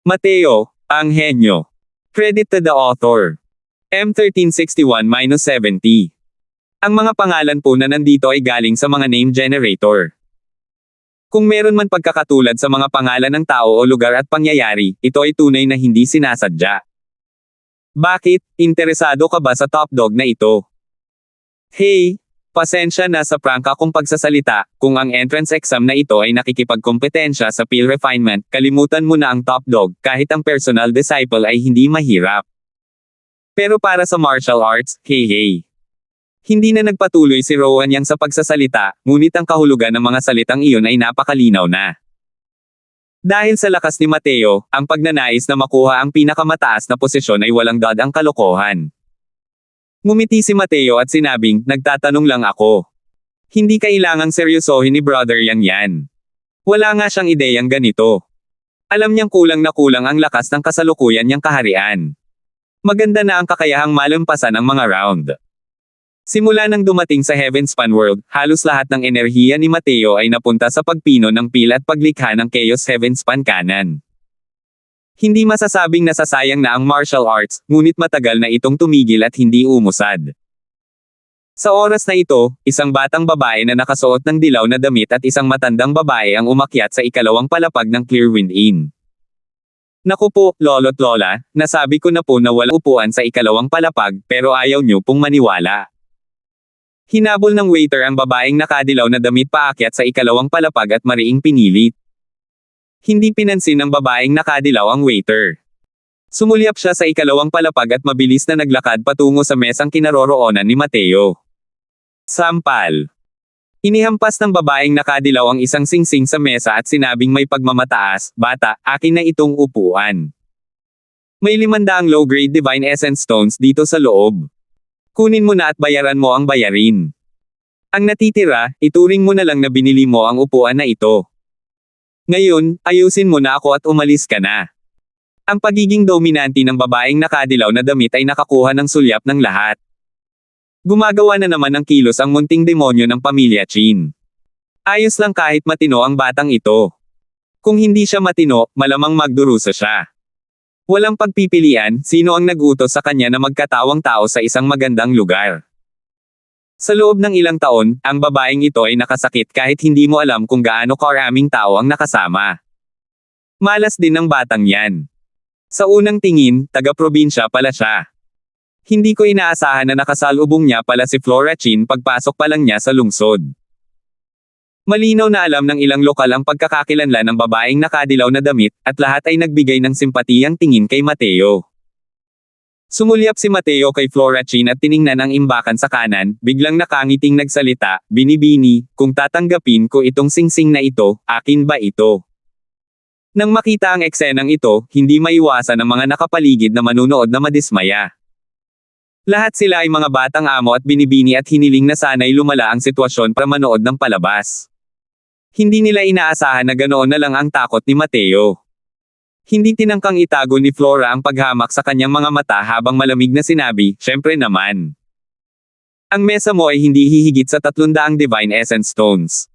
Mateo, ang henyo. Credit to the author. M1361-70. Ang mga pangalan po na nandito ay galing sa mga name generator. Kung meron man pagkakatulad sa mga pangalan ng tao o lugar at pangyayari, ito ay tunay na hindi sinasadya. Bakit? Interesado ka ba sa top dog na ito? Hey! Pasensya na sa prangka kong pagsasalita, kung ang entrance exam na ito ay nakikipagkompetensya sa Peel Refinement, kalimutan mo na ang top dog, kahit ang personal disciple ay hindi mahirap. Pero para sa martial arts, hey. Hindi na nagpatuloy si Rowan Yang sa pagsasalita, ngunit ang kahulugan ng mga salitang iyon ay napakalinaw na. Dahil sa lakas ni Mateo, ang pagnanais na makuha ang pinakamataas na posisyon ay walang dadang kalokohan. Ngumiti si Mateo at sinabing, nagtatanong lang ako. Hindi kailangang seryosohin ni Brother Yang yan. Wala nga siyang ideyang ganito. Alam niyang kulang na kulang ang lakas ng kasalukuyan niyang kaharian. Maganda na ang kakayahang malampasan ang mga round. Simula nang dumating sa Heavenspan World, halos lahat ng enerhiya ni Mateo ay napunta sa pagpino ng Peel at paglikha ng Chaos Heavenspan Canon. Hindi masasabing nasasayang na ang martial arts, ngunit matagal na itong tumigil at hindi umusad. Sa oras na ito, isang batang babae na nakasuot ng dilaw na damit at isang matandang babae ang umakyat sa ikalawang palapag ng Clearwind Inn. Naku po, lolo't lola, nasabi ko na po na walang upuan sa ikalawang palapag, pero ayaw niyo pong maniwala. Hinabol ng waiter ang babaeng nakadilaw na damit paakyat sa ikalawang palapag at mariing pinilit. Hindi pinansin ng babaeng nakadilaw ang waiter. Sumulyap siya sa ikalawang palapag at mabilis na naglakad patungo sa mesang kinaroroonan ni Mateo. Sampal. Inihampas ng babaeng nakadilaw ang isang singsing sa mesa at sinabing may pagmamataas, bata, akin na itong upuan. May 500 low-grade Divine Essence Stones dito sa loob. Kunin mo na at bayaran mo ang bayarin. Ang natitira, ituring mo na lang na binili mo ang upuan na ito. Ngayon, ayusin mo na ako at umalis ka na. Ang pagiging dominante ng babaeng nakadilaw na damit ay nakakuha ng sulyap ng lahat. Gumagawa na naman ng kilos ang munting demonyo ng pamilya Chin. Ayos lang kahit matino ang batang ito. Kung hindi siya matino, malamang magdurusa siya. Walang pagpipilian, sino ang nag-utos sa kanya na magkatawang tao sa isang magandang lugar. Sa loob ng ilang taon, ang babaeng ito ay nakasakit kahit hindi mo alam kung gaano karaming tao ang nakasama. Malas din ng batang yan. Sa unang tingin, taga-probinsya pala siya. Hindi ko inaasahan na nakasalubong niya pala si Flora Chin pagpasok pa lang niya sa lungsod. Malinaw na alam ng ilang lokal ang pagkakakilanlan ng babaeng nakadilaw na damit, at lahat ay nagbigay ng simpatiyang tingin kay Mateo. Sumulyap si Mateo kay Flora Chin at tiningnan ang imbakan sa kanan, biglang nakangiting nagsalita, binibini, kung tatanggapin ko itong singsing na ito, akin ba ito? Nang makita ang eksenang ito, hindi maiwasan ang mga nakapaligid na manunood na madismaya. Lahat sila ay mga batang amo at binibini at hiniling na sana'y lumala ang sitwasyon para manood ng palabas. Hindi nila inaasahan na ganoon na lang ang takot ni Mateo. Hindi tinangkang itago ni Flora ang paghamak sa kanyang mga mata habang malamig na sinabi, syempre naman. Ang mesa mo ay hindi hihigit sa 300 Divine Essence Stones.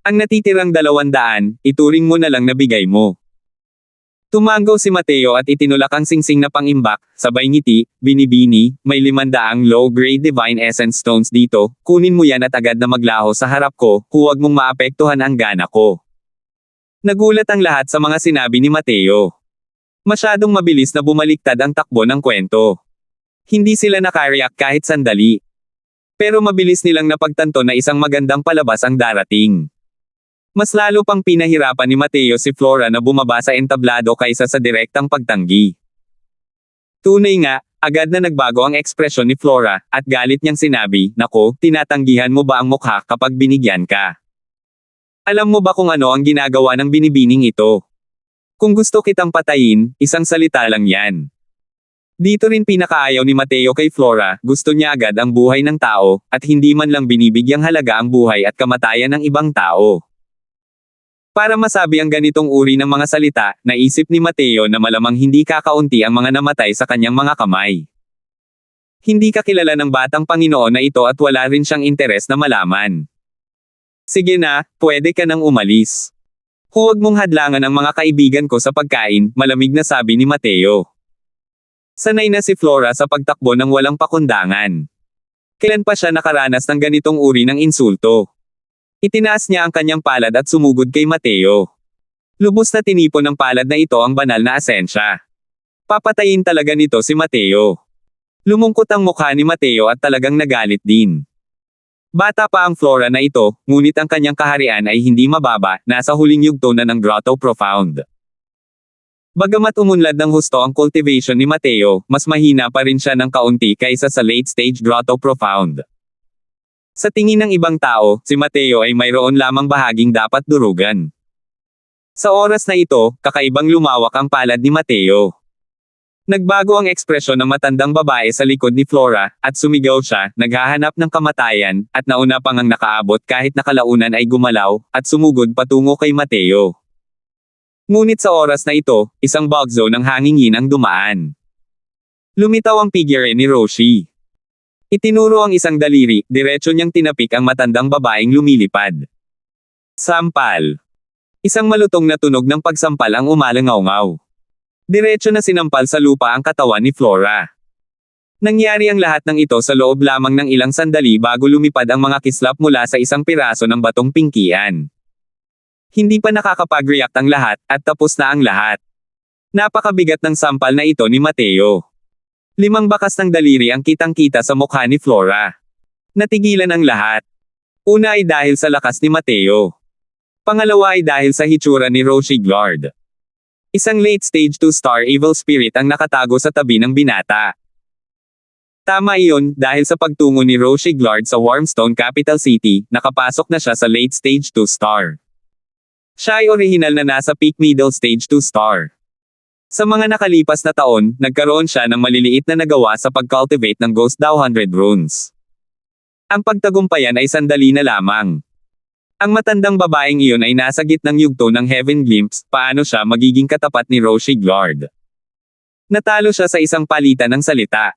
Ang natitirang 200, ituring mo na lang na bigay mo. Tumango si Mateo at itinulak ang singsing na pangimbak, sabay ngiti, binibini, may 500 low-grade Divine Essence Stones dito, kunin mo yan at agad na maglaho sa harap ko, huwag mong maapektuhan ang gana ko. Nagulat ang lahat sa mga sinabi ni Mateo. Masyadong mabilis na bumaliktad ang takbo ng kwento. Hindi sila nakareact kahit sandali. Pero mabilis nilang napagtanto na isang magandang palabas ang darating. Mas lalo pang pinahirapan ni Mateo si Flora na bumaba sa entablado kaysa sa direktang pagtanggi. Tunay nga, agad na nagbago ang ekspresyon ni Flora, at galit niyang sinabi, nako, tinatanggihan mo ba ang mukha kapag binigyan ka? Alam mo ba kung ano ang ginagawa ng binibining ito? Kung gusto kitang patayin, isang salita lang yan. Dito rin pinakaayaw ni Mateo kay Flora, gusto niya agad ang buhay ng tao, at hindi man lang binibigyang halaga ang buhay at kamatayan ng ibang tao. Para masabi ang ganitong uri ng mga salita, naisip ni Mateo na malamang hindi kakaunti ang mga namatay sa kanyang mga kamay. Hindi kakilala ng batang Panginoon na ito at wala rin siyang interes na malaman. Sige na, pwede ka nang umalis. Huwag mong hadlangan ang mga kaibigan ko sa pagkain, malamig na sabi ni Mateo. Sanay na si Flora sa pagtakbo ng walang pakundangan. Kailan pa siya nakaranas ng ganitong uri ng insulto? Itinaas niya ang kanyang palad at sumugod kay Mateo. Lubos na tinipon ng palad na ito ang banal na asensya. Papatayin talaga nito si Mateo. Lumungkot ang mukha ni Mateo at talagang nagalit din. Bata pa ang Flora na ito, ngunit ang kanyang kaharian ay hindi mababa, nasa huling yugto na ng Grotto Profound. Bagamat umunlad ng husto ang cultivation ni Mateo, mas mahina pa rin siya ng kaunti kaysa sa late-stage Grotto Profound. Sa tingin ng ibang tao, si Mateo ay mayroon lamang bahaging dapat durugan. Sa oras na ito, kakaibang lumawak ang palad ni Mateo. Nagbago ang ekspresyon ng matandang babae sa likod ni Flora, at sumigaw siya, naghahanap ng kamatayan, at nauna pang ang nakaabot kahit nakalaunan ay gumalaw, at sumugod patungo kay Mateo. Ngunit sa oras na ito, isang bagzo ng hangingin ang dumaan. Lumitaw ang figure ni Roshi. Itinuro ang isang daliri, diretso niyang tinapik ang matandang babaeng lumilipad. Sampal. Isang malutong na tunog ng pagsampal ang umalangaw-ngaw. Diretso na sinampal sa lupa ang katawan ni Flora. Nangyari ang lahat ng ito sa loob lamang ng ilang sandali bago lumipad ang mga kislap mula sa isang piraso ng batong pingkian. Hindi pa nakakapag-react ang lahat, at tapos na ang lahat. Napakabigat ng sampal na ito ni Mateo. 5 bakas ng daliri ang kitang-kita sa mukha ni Flora. Natigilan ang lahat. Una ay dahil sa lakas ni Mateo. Pangalawa ay dahil sa hitsura ni Roshi Glard. Isang late-stage 2-star evil spirit ang nakatago sa tabi ng binata. Tama iyon, dahil sa pagtungo ni Roshi Glard sa Warmstone Capital City, nakapasok na siya sa late-stage 2-star. Siya ay orihinal na nasa peak middle stage 2-star. Sa mga nakalipas na taon, nagkaroon siya ng maliliit na nagawa sa pag-cultivate ng Ghost Dao 100 runes. Ang pagtagumpayan ay sandali na lamang. Ang matandang babaeng iyon ay nasa gitnang yugto ng Heaven Glimpse, paano siya magiging katapat ni Roshi Glard? Natalo siya sa isang palitan ng salita.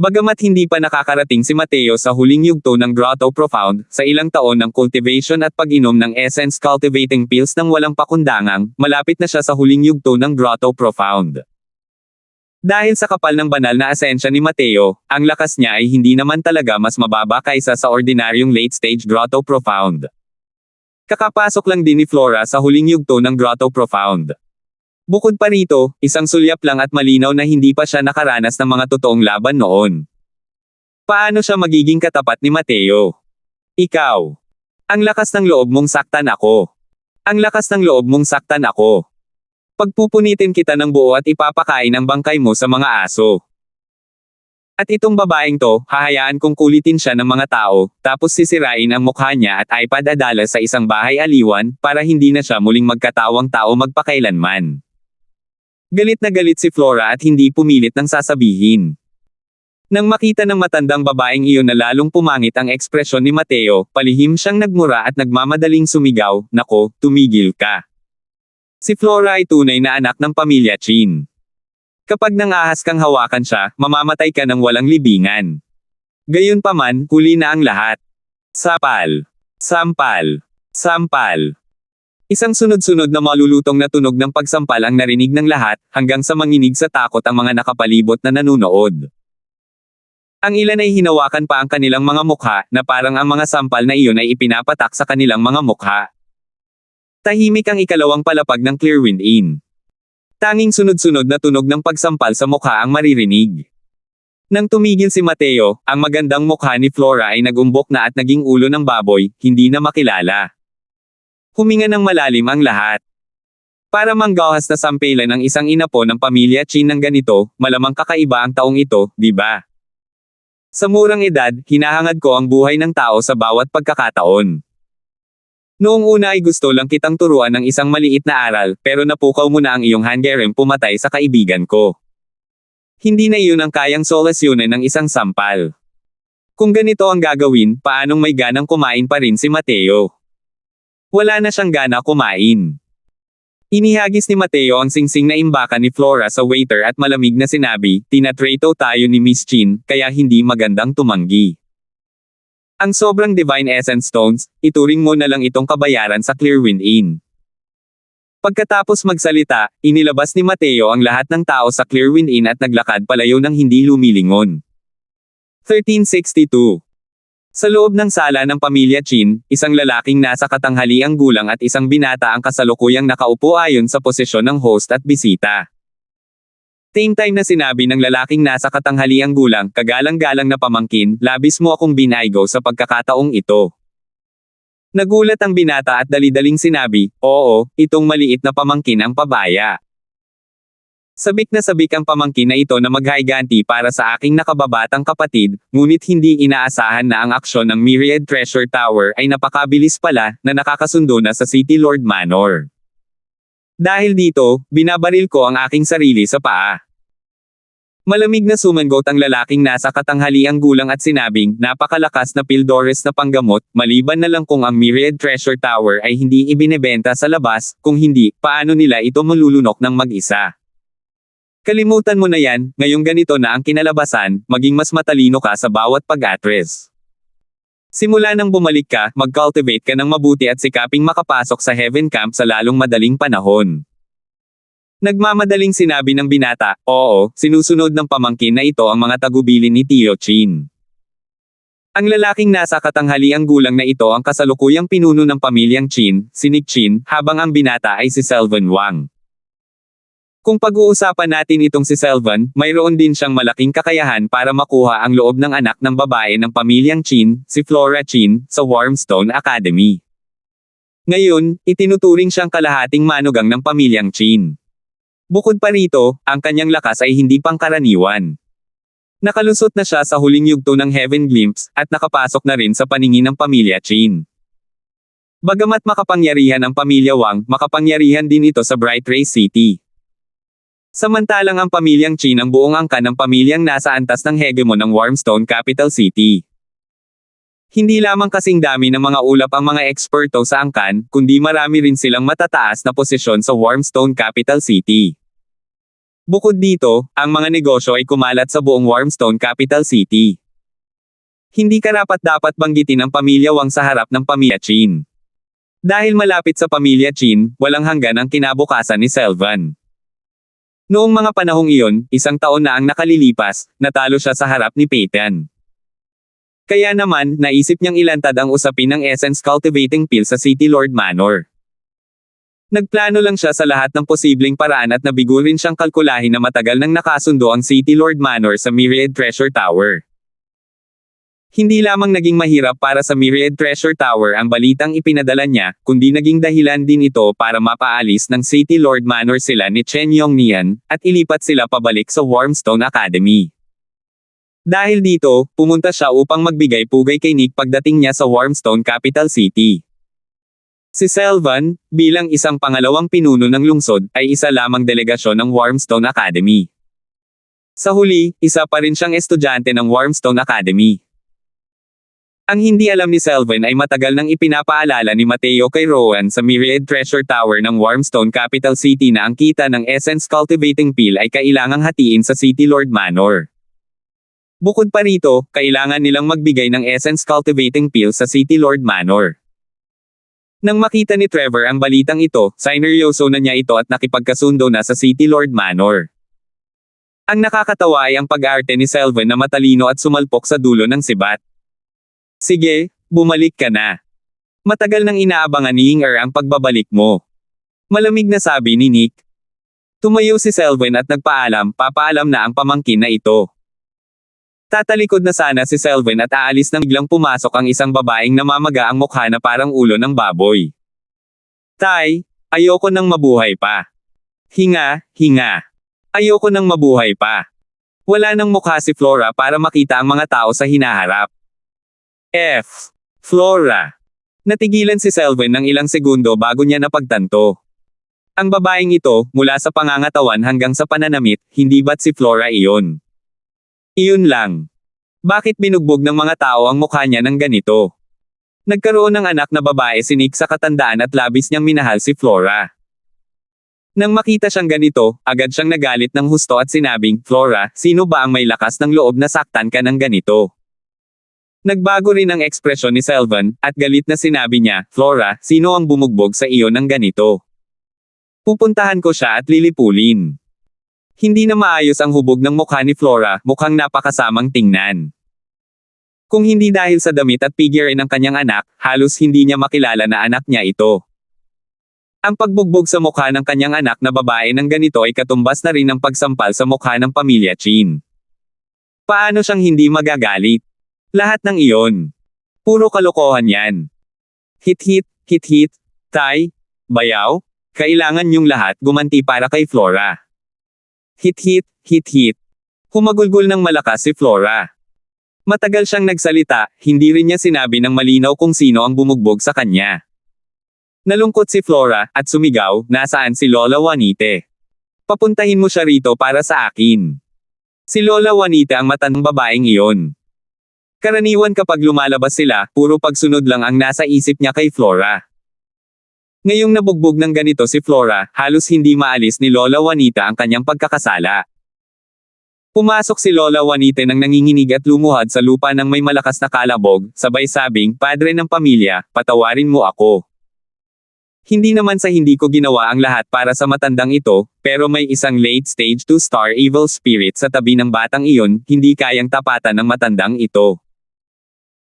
Bagamat hindi pa nakakarating si Mateo sa huling yugto ng Grotto Profound, sa ilang taon ng cultivation at pag-inom ng essence cultivating pills ng walang pakundangang, malapit na siya sa huling yugto ng Grotto Profound. Dahil sa kapal ng banal na asensya ni Mateo, ang lakas niya ay hindi naman talaga mas mababa kaysa sa ordinaryong late-stage Grotto Profound. Kakapasok lang din ni Flora sa huling yugto ng Grotto Profound. Bukod pa rito, isang sulyap lang at malinaw na hindi pa siya nakaranas ng mga totoong laban noon. Paano siya magiging katapat ni Mateo? Ikaw. Ang lakas ng loob mong saktan ako. Ang lakas ng loob mong saktan ako. Pagpupunitin kita ng buo at ipapakain ang bangkay mo sa mga aso. At itong babaeng to, hahayaan kong kulitin siya ng mga tao, tapos sisirain ang mukha niya at ipadadala sa isang bahay aliwan, para hindi na siya muling magkatawang tao magpakailanman. Galit na galit si Flora at hindi pumilit ng sasabihin. Nang makita ng matandang babaeng iyon na lalong pumangit ang ekspresyon ni Mateo, palihim siyang nagmura at nagmamadaling sumigaw, "Nako, tumigil ka." Si Flora ay tunay na anak ng pamilya Chin. Kapag nangahas kang hawakan siya, mamamatay ka ng walang libingan. Gayunpaman, huli na ang lahat. Sapal. Sampal. Sampal. Isang sunod-sunod na malulutong na tunog ng pagsampal ang narinig ng lahat, hanggang sa manginig sa takot ang mga nakapalibot na nanunood. Ang ilan ay hinawakan pa ang kanilang mga mukha, na parang ang mga sampal na iyon ay ipinapatak sa kanilang mga mukha. Tahimik ang ikalawang palapag ng Clearwind Inn. Tanging sunod-sunod na tunog ng pagsampal sa mukha ang maririnig. Nang tumigil si Mateo, ang magandang mukha ni Flora ay nagumbok na at naging ulo ng baboy, hindi na makilala. Huminga ng malalim ang lahat. Para manggahas na sampelan ng isang inapo ng pamilya Chin ng ganito, malamang kakaiba ang taong ito, di ba? Sa murang edad, hinahangad ko ang buhay ng tao sa bawat pagkakataon. Noong una ay gusto lang kitang turuan ng isang maliit na aral, pero napukaw mo na ang iyong hangerem pumatay sa kaibigan ko. Hindi na iyon ang kayang solusyonan ng isang sampal. Kung ganito ang gagawin, paanong may ganang kumain pa rin si Mateo? Wala na siyang gana kumain. Inihagis ni Mateo ang singsing na imbakan ni Flora sa waiter at malamig na sinabi, "Tinatrato tayo ni Miss Chin, kaya hindi magandang tumanggi. Ang sobrang Divine Essence Stones, ituring mo na lang itong kabayaran sa Clearwind Inn." Pagkatapos magsalita, inilabas ni Mateo ang lahat ng tao sa Clearwind Inn at naglakad palayo ng hindi lumilingon. 1362. Sa loob ng sala ng pamilya Chin, isang lalaking nasa katanghaliang gulang at isang binata ang kasalukuyang nakaupo ayon sa posisyon ng host at bisita. Same time na sinabi ng lalaking nasa katanghaliang gulang, kagalang-galang na pamangkin, labis mo akong binaygo sa pagkakataong ito. Nagulat ang binata at dali-daling sinabi, oo, itong maliit na pamangkin ang pabaya. Sabik na sabik ang pamangkin na ito na maghayganti para sa aking nakababatang kapatid, ngunit hindi inaasahan na ang aksyon ng Myriad Treasure Tower ay napakabilis pala, na nakakasundo na sa City Lord Manor. Dahil dito, binabaril ko ang aking sarili sa paa. Malamig na sumangot ang lalaking nasa katanghaliang gulang at sinabing, napakalakas na pildores na panggamot, maliban na lang kung ang Myriad Treasure Tower ay hindi ibinebenta sa labas, kung hindi, paano nila ito malulunok ng mag-isa? Kalimutan mo na yan, ngayong ganito na ang kinalabasan, maging mas matalino ka sa bawat pag-atres. Simula nang bumalik ka, mag-cultivate ka ng mabuti at sikaping makapasok sa Heaven Camp sa lalong madaling panahon. Nagmamadaling sinabi ng binata, oo, sinusunod ng pamangkin na ito ang mga tagubilin ni Tio Chin. Ang lalaking nasa katanghaliang gulang na ito ang kasalukuyang pinuno ng pamilyang Chin, si Nick Chin, habang ang binata ay si Selvan Wang. Kung pag-uusapan natin itong si Selvan, mayroon din siyang malaking kakayahan para makuha ang loob ng anak ng babae ng pamilyang Chin, si Flora Chin, sa Warmstone Academy. Ngayon, itinuturing siyang kalahating manugang ng pamilyang Chin. Bukod pa rito, ang kanyang lakas ay hindi pangkaraniwan. Nakalusot na siya sa huling yugto ng Heaven Glimpse, at nakapasok na rin sa paningin ng pamilya Chin. Bagamat makapangyarihan ang pamilya Wang, makapangyarihan din ito sa Bright Ray City. Samantalang ang pamilyang Chin ang buong angkan ng pamilyang nasa antas ng hegemon ng Warmstone Capital City. Hindi lamang kasing dami ng mga ulap ang mga eksperto sa angkan, kundi marami rin silang matataas na posisyon sa Warmstone Capital City. Bukod dito, ang mga negosyo ay kumalat sa buong Warmstone Capital City. Hindi karapat-dapat banggitin ang pamilya Wang sa harap ng pamilya Chin. Dahil malapit sa pamilya Chin, walang hanggan ang kinabukasan ni Selvan. Noong mga panahong iyon, 1 taon na ang nakalilipas, natalo siya sa harap ni Peyton. Kaya naman, naisip niyang ilantad ang usapin ng Essence Cultivating Pill sa City Lord Manor. Nagplano lang siya sa lahat ng posibleng paraan at nabigo rin siyang kalkulahin na matagal nang nakasundo ang City Lord Manor sa Myriad Treasure Tower. Hindi lamang naging mahirap para sa Myriad Treasure Tower ang balitang ipinadala niya, kundi naging dahilan din ito para mapaalis ng City Lord Manor sila ni Chen Yongnian, at ilipat sila pabalik sa Warmstone Academy. Dahil dito, pumunta siya upang magbigay pugay kay Nick pagdating niya sa Warmstone Capital City. Si Selvan, bilang isang pangalawang pinuno ng lungsod, ay isa lamang delegasyon ng Warmstone Academy. Sa huli, isa pa rin siyang estudyante ng Warmstone Academy. Ang hindi alam ni Selvan ay matagal nang ipinapaalala ni Mateo kay Rowan sa Myriad Treasure Tower ng Warmstone Capital City na ang kita ng Essence Cultivating Pill ay kailangang hatiin sa City Lord Manor. Bukod pa rito, kailangan nilang magbigay ng Essence Cultivating Pill sa City Lord Manor. Nang makita ni Trevor ang balitang ito, sineryoso na niya ito at nakipagkasundo na sa City Lord Manor. Ang nakakatawa ay ang pag-arte ni Selvan na matalino at sumalpok sa dulo ng sibat. Sige, bumalik ka na. Matagal nang inaabangan ni Inger ang pagbabalik mo. Malamig na sabi ni Nick. Tumayo si Selvan at nagpaalam, papaalam na ang pamangkin na ito. Tatalikod na sana si Selvan at aalis nang biglang pumasok ang isang babaeng namamaga ang mukha na parang ulo ng baboy. Tay, ayoko nang mabuhay pa. Hinga, hinga. Ayoko nang mabuhay pa. Wala nang mukha si Flora para makita ang mga tao sa hinaharap. Flora. Natigilan si Selvan ng ilang segundo bago niya napagtanto. Ang babaeng ito, mula sa pangangatawan hanggang sa pananamit, hindi ba't si Flora iyon? Iyon lang. Bakit binugbog ng mga tao ang mukha niya ng ganito? Nagkaroon ng anak na babae si Nick sa katandaan at labis niyang minahal si Flora. Nang makita siyang ganito, agad siyang nagalit ng husto at sinabing, Flora, sino ba ang may lakas ng loob na saktan ka ng ganito? Nagbago rin ang ekspresyon ni Selvan, at galit na sinabi niya, Flora, sino ang bumugbog sa iyo ng ganito? Pupuntahan ko siya at lilipulin. Hindi na maayos ang hubog ng mukha ni Flora, mukhang napakasamang tingnan. Kung hindi dahil sa damit at figure ng kanyang anak, halos hindi niya makilala na anak niya ito. Ang pagbugbog sa mukha ng kanyang anak na babae ng ganito ay katumbas na rin ng pagsampal sa mukha ng pamilya Chin. Paano siyang hindi magagalit? Lahat ng iyon. Puro kalokohan yan. Hit-hit, hit-hit, tay, bayaw, kailangan yung lahat gumanti para kay Flora. Hit-hit, hit-hit. Humagulgol ng malakas si Flora. Matagal siyang nagsalita, hindi rin niya sinabi ng malinaw kung sino ang bumugbog sa kanya. Nalungkot si Flora, at sumigaw, nasaan si Lola Juanite? Papuntahin mo siya rito para sa akin. Si Lola Juanite ang matandang babaeng iyon. Karaniwan kapag lumalabas sila, puro pagsunod lang ang nasa isip niya kay Flora. Ngayong nabugbog ng ganito si Flora, halos hindi maalis ni Lola Juanita ang kanyang pagkakasala. Pumasok si Lola Juanite nang nanginginig at lumuhad sa lupa ng may malakas na kalabog, sabay sabing, Padre ng pamilya, patawarin mo ako. Hindi naman sa hindi ko ginawa ang lahat para sa matandang ito, pero may isang late stage 2-star evil spirit sa tabi ng batang iyon, hindi kayang tapatan ng matandang ito.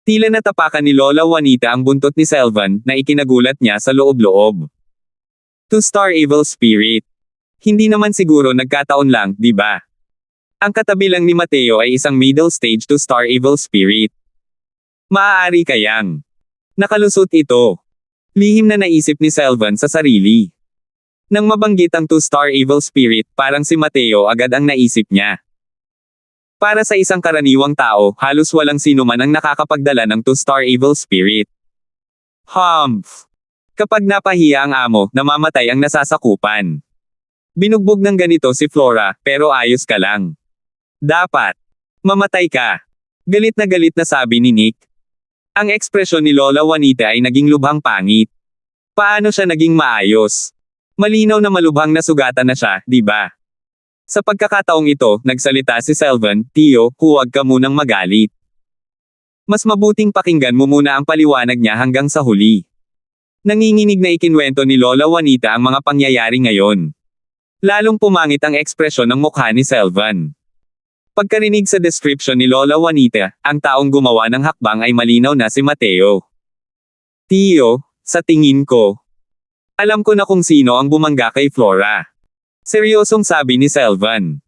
Tila natapakan ni Lola Juanita ang buntot ni Selvan, na ikinagulat niya sa loob-loob. 2-star evil spirit. Hindi naman siguro nagkataon lang, di ba? Ang katabi lang ni Mateo ay isang middle stage 2-star evil spirit. Maaari kayang nakalusot ito. Lihim na naisip ni Selvan sa sarili. Nang mabanggit ang 2-star evil spirit, parang si Mateo agad ang naisip niya. Para sa isang karaniwang tao, halos walang sino man ang nakakapagdala ng 2-star evil spirit. Humph! Kapag napahiya ang amo, namamatay ang nasasakupan. Binugbog ng ganito si Flora, pero ayos ka lang. Dapat mamatay ka. Galit na sabi ni Nick. Ang ekspresyon ni Lola Juanita ay naging lubhang pangit. Paano siya naging maayos? Malinaw na malubhang nasugatan na siya, di ba? Sa pagkakataong ito, nagsalita si Selvan, Tio, huwag ka munang magalit. Mas mabuting pakinggan mo muna ang paliwanag niya hanggang sa huli. Nanginginig na ikinwento ni Lola Juanita ang mga pangyayari ngayon. Lalong pumangit ang ekspresyon ng mukha ni Selvan. Pagkarinig sa description ni Lola Juanita, ang taong gumawa ng hakbang ay malinaw na si Mateo. Tio, sa tingin ko, alam ko na kung sino ang bumangga kay Flora. Seryosong sabi ni Selvan.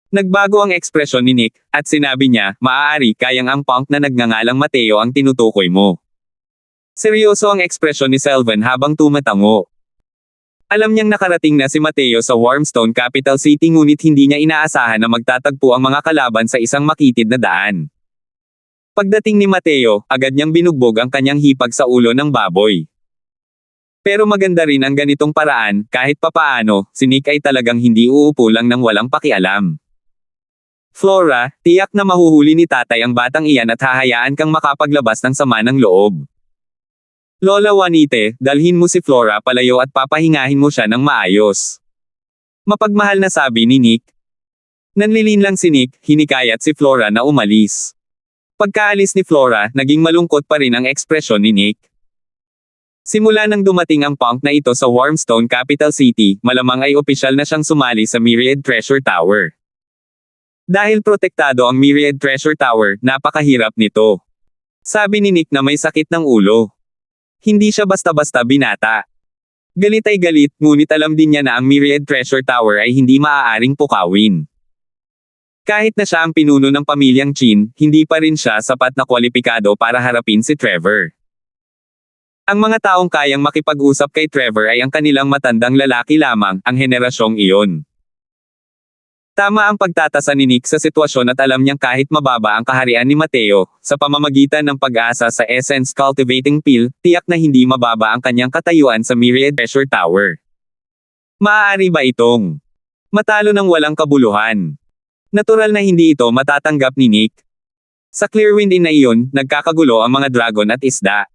Nagbago ang ekspresyon ni Nick, at sinabi niya, maaari kayang ang punk na nagngangalang Mateo ang tinutukoy mo. Seryoso ang ekspresyon ni Selvan habang tumatango. Alam niyang nakarating na si Mateo sa Warmstone Capital City ngunit hindi niya inaasahan na magtatagpo ang mga kalaban sa isang makitid na daan. Pagdating ni Mateo, agad niyang binugbog ang kanyang hipag sa ulo ng baboy. Pero maganda rin ang ganitong paraan, kahit papaano, si Nick ay talagang hindi uupo lang ng walang pakialam. Flora, tiyak na mahuhuli ni tatay ang batang iyan at hahayaan kang makapaglabas ng sama ng loob. Lola Juanite, dalhin mo si Flora palayo at papahingahin mo siya ng maayos. Mapagmahal na sabi ni Nick. Nanlilin lang si Nick, hinikayat si Flora na umalis. Pagkaalis ni Flora, naging malungkot pa rin ang ekspresyon ni Nick. Simula nang dumating ang punk na ito sa Warmstone Capital City, malamang ay opisyal na siyang sumali sa Myriad Treasure Tower. Dahil protektado ang Myriad Treasure Tower, napakahirap nito. Sabi ni Nick na may sakit ng ulo. Hindi siya basta-basta binata. Galit ay galit, ngunit alam din niya na ang Myriad Treasure Tower ay hindi maaaring pukawin. Kahit na siya ang pinuno ng pamilyang Chin, hindi pa rin siya sapat na kwalipikado para harapin si Trevor. Ang mga taong kayang makipag-usap kay Trevor ay ang kanilang matandang lalaki lamang, ang henerasyong iyon. Tama ang pagtatasa ni Nick sa sitwasyon at alam niyang kahit mababa ang kaharian ni Mateo, sa pamamagitan ng pag-asa sa Essence Cultivating Pill, tiyak na hindi mababa ang kanyang katayuan sa Myriad Treasure Tower. Maaari ba itong matalo ng walang kabuluhan? Natural na hindi ito matatanggap ni Nick. Sa Clearwind Inn na iyon, nagkakagulo ang mga dragon at isda.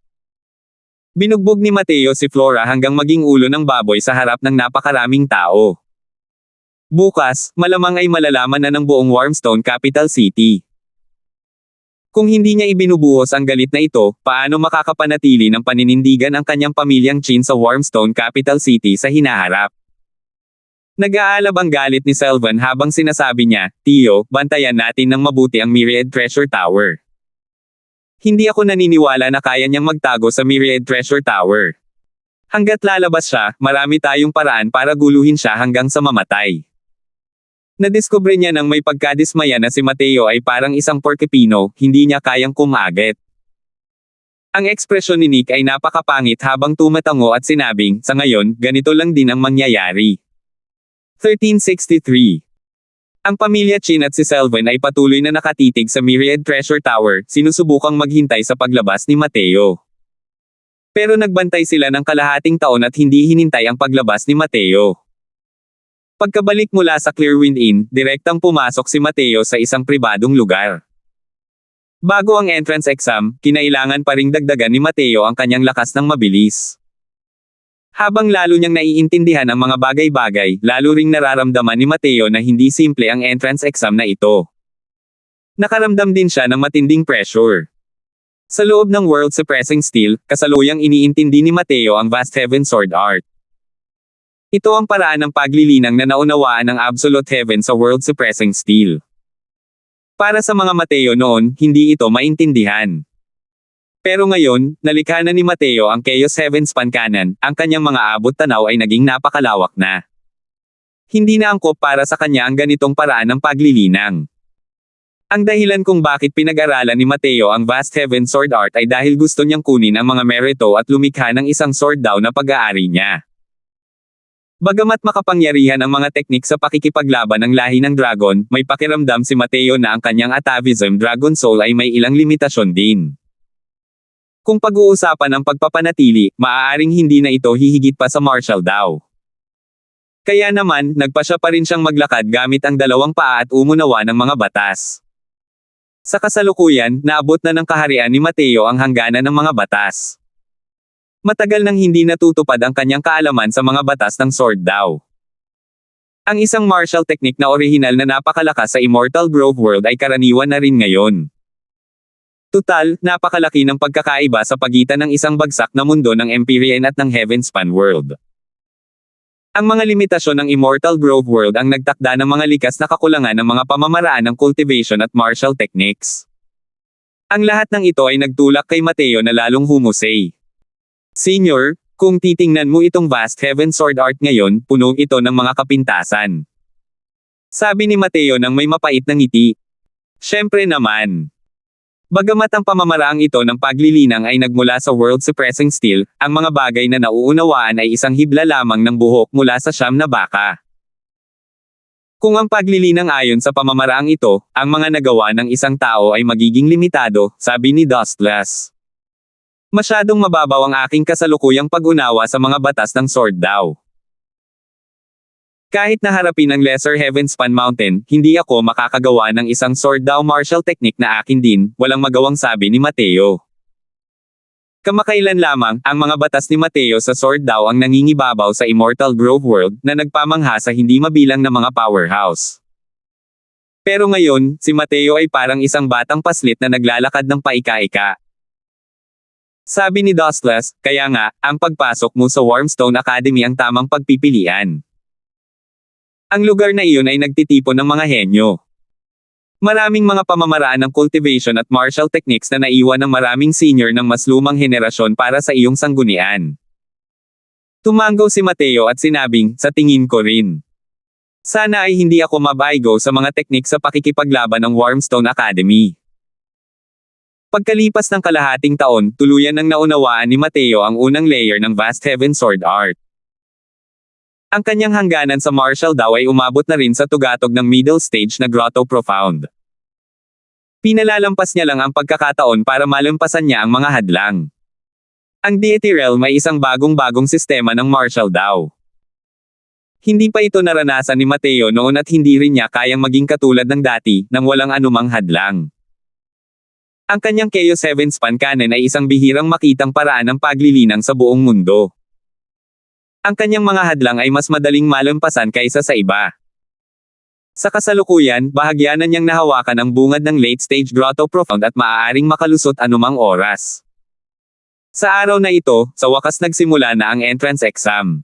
Binugbog ni Mateo si Flora hanggang maging ulo ng baboy sa harap ng napakaraming tao. Bukas, malamang ay malalaman na ng buong Warmstone Capital City. Kung hindi niya ibinubuhos ang galit na ito, paano makakapanatili ng paninindigan ang kanyang pamilyang Chin sa Warmstone Capital City sa hinaharap? Nag-aalab ang galit ni Sylvan habang sinasabi niya, "Tio, bantayan natin ng mabuti ang Myriad Treasure Tower." Hindi ako naniniwala na kaya niyang magtago sa Myriad Treasure Tower. Hanggat lalabas siya, marami tayong paraan para guluhin siya hanggang sa mamatay. Nadiskubre niya nang may pagkadismaya na si Mateo ay parang isang porcupino, hindi niya kayang kumagit. Ang ekspresyon ni Nick ay napakapangit habang tumatango at sinabing, "Sa ngayon, ganito lang din ang mangyayari." 1363. Ang pamilya Chin at si Sylvan ay patuloy na nakatitig sa Myriad Treasure Tower, sinusubukang maghintay sa paglabas ni Mateo. Pero nagbantay sila ng kalahating taon at hindi hinintay ang paglabas ni Mateo. Pagkabalik mula sa Clearwind Inn, direktang pumasok si Mateo sa isang pribadong lugar. Bago ang entrance exam, kinailangan pa ring dagdagan ni Mateo ang kanyang lakas ng mabilis. Habang lalo niyang naiintindihan ang mga bagay-bagay, lalo ring nararamdaman ni Mateo na hindi simple ang entrance exam na ito. Nakaramdam din siya ng matinding pressure. Sa loob ng World Suppressing Steel, kasaluyang iniintindi ni Mateo ang Vast Heaven Sword Art. Ito ang paraan ng paglilinang na naunawaan ng Absolute Heaven sa World Suppressing Steel. Para sa mga Mateo noon, hindi ito maintindihan. Pero ngayon, nalikha na ni Mateo ang Chaos Heaven Span Cannon, ang kanyang mga abot tanaw ay naging napakalawak na. Hindi na angkop para sa kanya ang ganitong paraan ng paglilinang. Ang dahilan kung bakit pinag-aralan ni Mateo ang Vast Heaven Sword Art ay dahil gusto niyang kunin ang mga merito at lumikha ng isang sword daw na pag-aari niya. Bagamat makapangyarihan ang mga teknik sa pakikipaglaban ng lahi ng dragon, may pakiramdam si Mateo na ang kanyang atavism Dragon Soul ay may ilang limitasyon din. Kung pag-uusapan ang pagpapanatili, maaaring hindi na ito hihigit pa sa martial daw. Kaya naman, nagpasya pa rin siyang maglakad gamit ang dalawang paa at umunawa ng mga batas. Sa kasalukuyan, naabot na ng kaharian ni Mateo ang hangganan ng mga batas. Matagal nang hindi natutupad ang kanyang kaalaman sa mga batas ng sword daw. Ang isang martial technique na orihinal na napakalakas sa Immortal Grove World ay karaniwan na rin ngayon. Tutal, napakalaki ng pagkakaiba sa pagitan ng isang bagsak na mundo ng Empyrean at ng Heavenspan World. Ang mga limitasyon ng Immortal Grove World ang nagtakda ng mga likas na kakulangan ng mga pamamaraan ng cultivation at martial techniques. Ang lahat ng ito ay nagtulak kay Mateo na lalong humusay. "Senior, kung titingnan mo itong Vast Heaven Sword Art ngayon, puno ito ng mga kapintasan." Sabi ni Mateo nang may mapait na ngiti. Siyempre naman. Bagamat ang pamamaraang ito ng paglilinang ay nagmula sa World Suppressing Steel, ang mga bagay na nauunawaan ay isang hibla lamang ng buhok mula sa siyam na baka. Kung ang paglilinang ayon sa pamamaraang ito, ang mga nagawa ng isang tao ay magiging limitado, sabi ni Dustless. Masyadong mababaw ang aking kasalukuyang pag-unawa sa mga batas ng sword daw. Kahit naharapin ang Lesser Heavenspan Mountain, hindi ako makakagawa ng isang sword daw martial technique na akin din, walang magawang sabi ni Mateo. Kamakailan lamang, ang mga batas ni Mateo sa sword daw ang nangingibabaw sa Immortal Grove World, na nagpamangha sa hindi mabilang na mga powerhouse. Pero ngayon, si Mateo ay parang isang batang paslit na naglalakad ng paika-ika. Sabi ni Dustless, kaya nga, ang pagpasok mo sa Wormstone Academy ang tamang pagpipilian. Ang lugar na iyon ay nagtitipon ng mga henyo. Maraming mga pamamaraan ng cultivation at martial techniques na naiwan ng maraming senior ng mas lumang henerasyon para sa iyong sanggunian. Tumanggaw si Mateo at sinabing, sa tingin ko rin. Sana ay hindi ako mabaygo sa mga teknik sa pakikipaglaban ng Wormstone Academy. Pagkalipas ng kalahating taon, tuluyan nang naunawaan ni Mateo ang unang layer ng Vast Heaven Sword Art. Ang kanyang hangganan sa martial daw ay umabot na rin sa tugatog ng middle stage na Grotto Profound. Pinalalampas niya lang ang pagkakataon para malampasan niya ang mga hadlang. Ang Deity Realm ay isang bagong-bagong sistema ng martial daw. Hindi pa ito naranasan ni Mateo noon at hindi rin niya kayang maging katulad ng dati, nang walang anumang hadlang. Ang kanyang Chaos Heavenspan Cannon ay isang bihirang makitang paraan ng paglilinang sa buong mundo. Ang kanyang mga hadlang ay mas madaling malampasan kaysa sa iba. Sa kasalukuyan, bahagyanan niyang nahawakan ang bungad ng late-stage Grotto Profound at maaaring makalusot anumang oras. Sa araw na ito, sa wakas nagsimula na ang entrance exam.